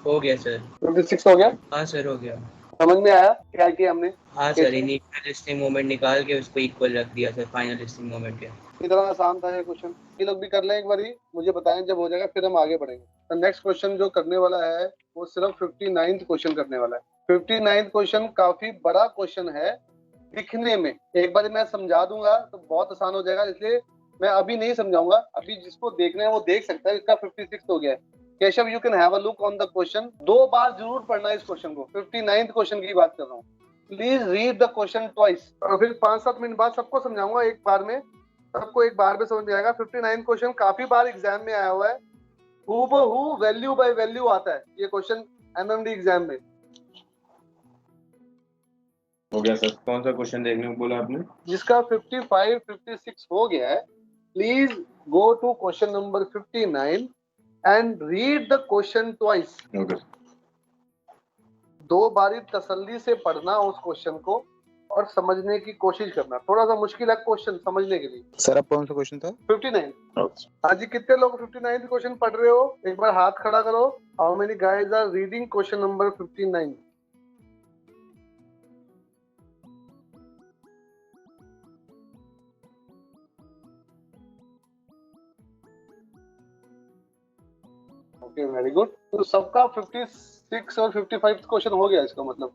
हो गया सर। 56 हो गया? हाँ सर हो गया। समझ में आया क्या किया हमने? हाँ सर, इनिशियल लिस्टिंग मोमेंट निकाल के उसको इक्वल रख दिया सर फाइनल लिस्टिंग मोमेंट के। इतना आसान था ये क्वेश्चन। ये लोग भी कर लें एक बारी, मुझे बताएं जब हो जाएगा, फिर हम आगे बढ़ेंगे। तो नेक्स्ट क्वेश्चन जो करने वाला है वो सिर्फ 59th क्वेश्चन करने वाला है। 59th क्वेश्चन काफी बड़ा क्वेश्चन है दिखने में। एक बार मैं समझा दूंगा तो बहुत आसान हो जाएगा, इसलिए मैं अभी नहीं समझाऊंगा। अभी जिसको देखना है वो देख सकता है। इसका 56 हो गया है। Keshav, you can have a look on the question. 2 बार जरूर पढ़ना है इस क्वेश्चन को। 59th क्वेश्चन की बात कर रहा हूँ। Please read the question twice. और फिर 5-7 मिनट बाद सबको समझाऊंगा एक बार में, सबको एक बार में समझ में आएगा। 59th क्वेश्चन काफी बार एग्जाम में आया हुआ है। हूबहू वैल्यू बाय वैल्यू आता है ये क्वेश्चन एमएमडी एग्जाम में। हो गया सर। कौन सा क्वेश्चन देखने को बोला आपने? जिसका 55, 56 हो गया है, please go to question number 59 and read the question twice. Okay. 2 बारी तसल्ली से पढ़ना उस क्वेश्चन को और समझने की कोशिश करना। थोड़ा सा मुश्किल है क्वेश्चन समझने के लिए। सर अब कौन सा क्वेश्चन था? 59। आज जी कितने लोग 59th क्वेश्चन पढ़ रहे हो? एक बार हाथ खड़ा करो। How many guys are reading question number 59? Okay, very good. तो सबका 56 और 55 क्वेश्चन हो गया। इसका मतलब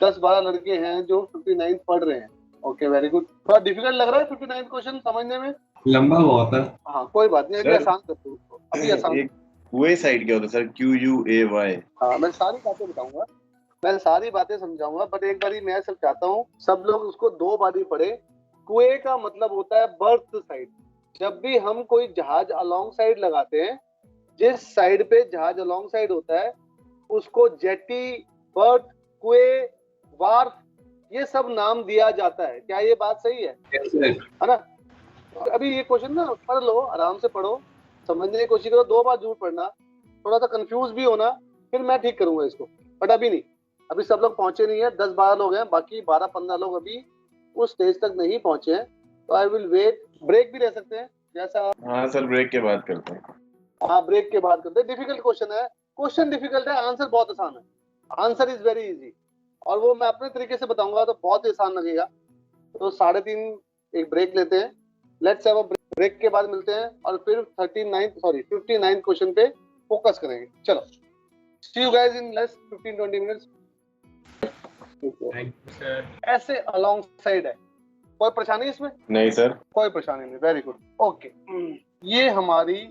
10-12 लड़के हैं जो 59 पढ़ रहे हैं। Okay, very good. थोड़ा डिफिकल्ट लग रहा है 59 क्वेश्चन समझने में? लंबा बहुत है। हाँ कोई बात नहीं, अभी आसान करते हैं। अभी आसान। QA साइड क्या होता है सर? QUAY। हाँ, मैं सारी बातें बताऊंगा, मैं सारी बातें समझाऊंगा, बट एक बारी मैं सब चाहता हूँ सब लोग उसको 2 बारी पढ़े। कुए का मतलब होता है बर्थ साइड। जब भी हम कोई जहाज अलोंग साइड लगाते हैं, जिस साइड पे जहाज अलोंग साइड होता है उसको जेटी, बर्थ, कुए, वार्फ, ये सब नाम दिया जाता है। क्या ये बात सही है? है ना? अभी ये क्वेश्चन ना पढ़ लो, आराम से पढ़ो, समझने की कोशिश करो। 2 बार जरूर पढ़ना। थोड़ा सा कंफ्यूज भी होना, फिर मैं ठीक करूंगा इसको, बट अभी नहीं। अभी सब लोग पहुंचे नहीं है। 10-12 लोग हैं, बाकी 12-15 लोग अभी उस स्टेज तक नहीं पहुंचे हैं। तो आई विल वेट। ब्रेक भी ले सकते हैं जैसा। हाँ सर, ब्रेक के बाद करते हैं। हाँ, ब्रेक के बाद करते हैं। डिफिकल्ट क्वेश्चन है। क्वेश्चन डिफिकल्ट है, आंसर बहुत आसान है। आंसर इज वेरी इजी, और वो मैं अपने तरीके से बताऊंगा तो बहुत ही आसान लगेगा। तो 3:30 एक ब्रेक लेते हैं। लेट्स हैव अ ब्रेक के बाद मिलते हैं और फिर 59th क्वेश्चन पे फोकस करेंगे। चलो, see you guys in less 15-20 minutes. ऐसे अलोंग साइड है, कोई परेशानी इसमें? नहीं सर, कोई परेशानी नहीं। Very good, okay. ये हमारी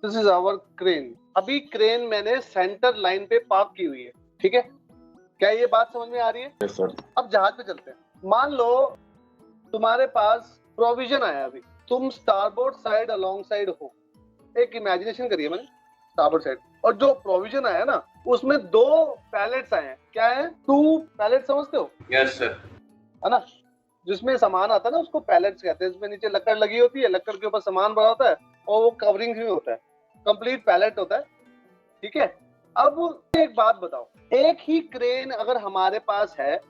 दिस इज आवर क्रेन। अभी क्रेन मैंने सेंटर लाइन पे पार्क की हुई है, ठीक है? क्या ये बात समझ में आ रही है? Yes sir. अब जहाज पे चलते हैं। मान लो तुम्हारे पास प्रोविजन आया, अभी तुम स्टारबोर्ड साइड अलोंग साइड हो। एक इमेजिनेशन करिए मैंने, स्टारबोर्ड साइड, और जो प्रोविजन आया ना उसमें 2 पैलेट्स आए हैं। क्या है? 2 पैलेट, समझते हो? Yes sir. है ना? जिसमें सामान आता है ना उसको पैलेट्स कहते हैं। जिसमें नीचे लकड़ लगी होती है, लकड़ के ऊपर सामान भरा होता है और वो कवरिंग भी होता है, कंप्लीट पैलेट होता है, ठीक है? अब एक बात बताओ, एक ही क्रेन अगर हमारे पास है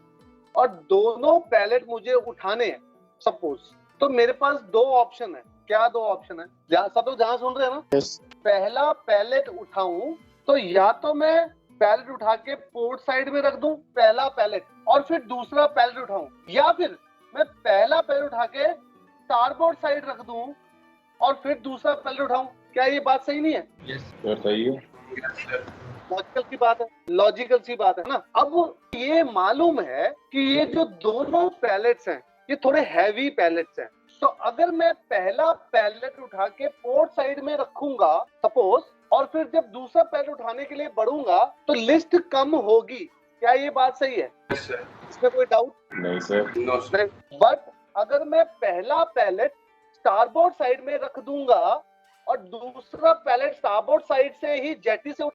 और दोनों पैलेट मुझे उठाने हैं सपोज, तो मेरे पास 2 ऑप्शन है। क्या 2 ऑप्शन है? सब लोग जहां सुन रहे हैं ना? yes. पहला पैलेट उठाऊं तो या तो मैं पैलेट उठा के पोर्ट साइड में रख दूं, पहला पैलेट, और फिर दूसरा पैलेट उठाऊं, या फिर मैं पहला पैलेट उठा के स्टारबोर्ड साइड रख दूं और फिर दूसरा पैलेट उठाऊं। क्या ये बात सही नहीं है? यस सर, सही है। लॉजिकल सी बात है, लॉजिकल सी बात है ना? अब ये मालूम है कि ये जो दोनों पैलेट्स हैं ये थोड़े हैवी पैलेट्स हैं। तो अगर मैं पहला पैलेट उठा के पोर्ट साइड में रखूंगा सपोज, और फिर जब दूसरा पैलेट उठाने के लिए बढ़ूंगा तो लिस्ट कम होगी। क्या ये बात सही है? Yes sir. इसमें कोई डाउट नहीं सर। No sir. बट अगर मैं पहला पैलेट स्टारबोर्ड साइड में रख दूंगा और दूसरा पैलेट स्टारबोर्ड साइड से ही जेटी से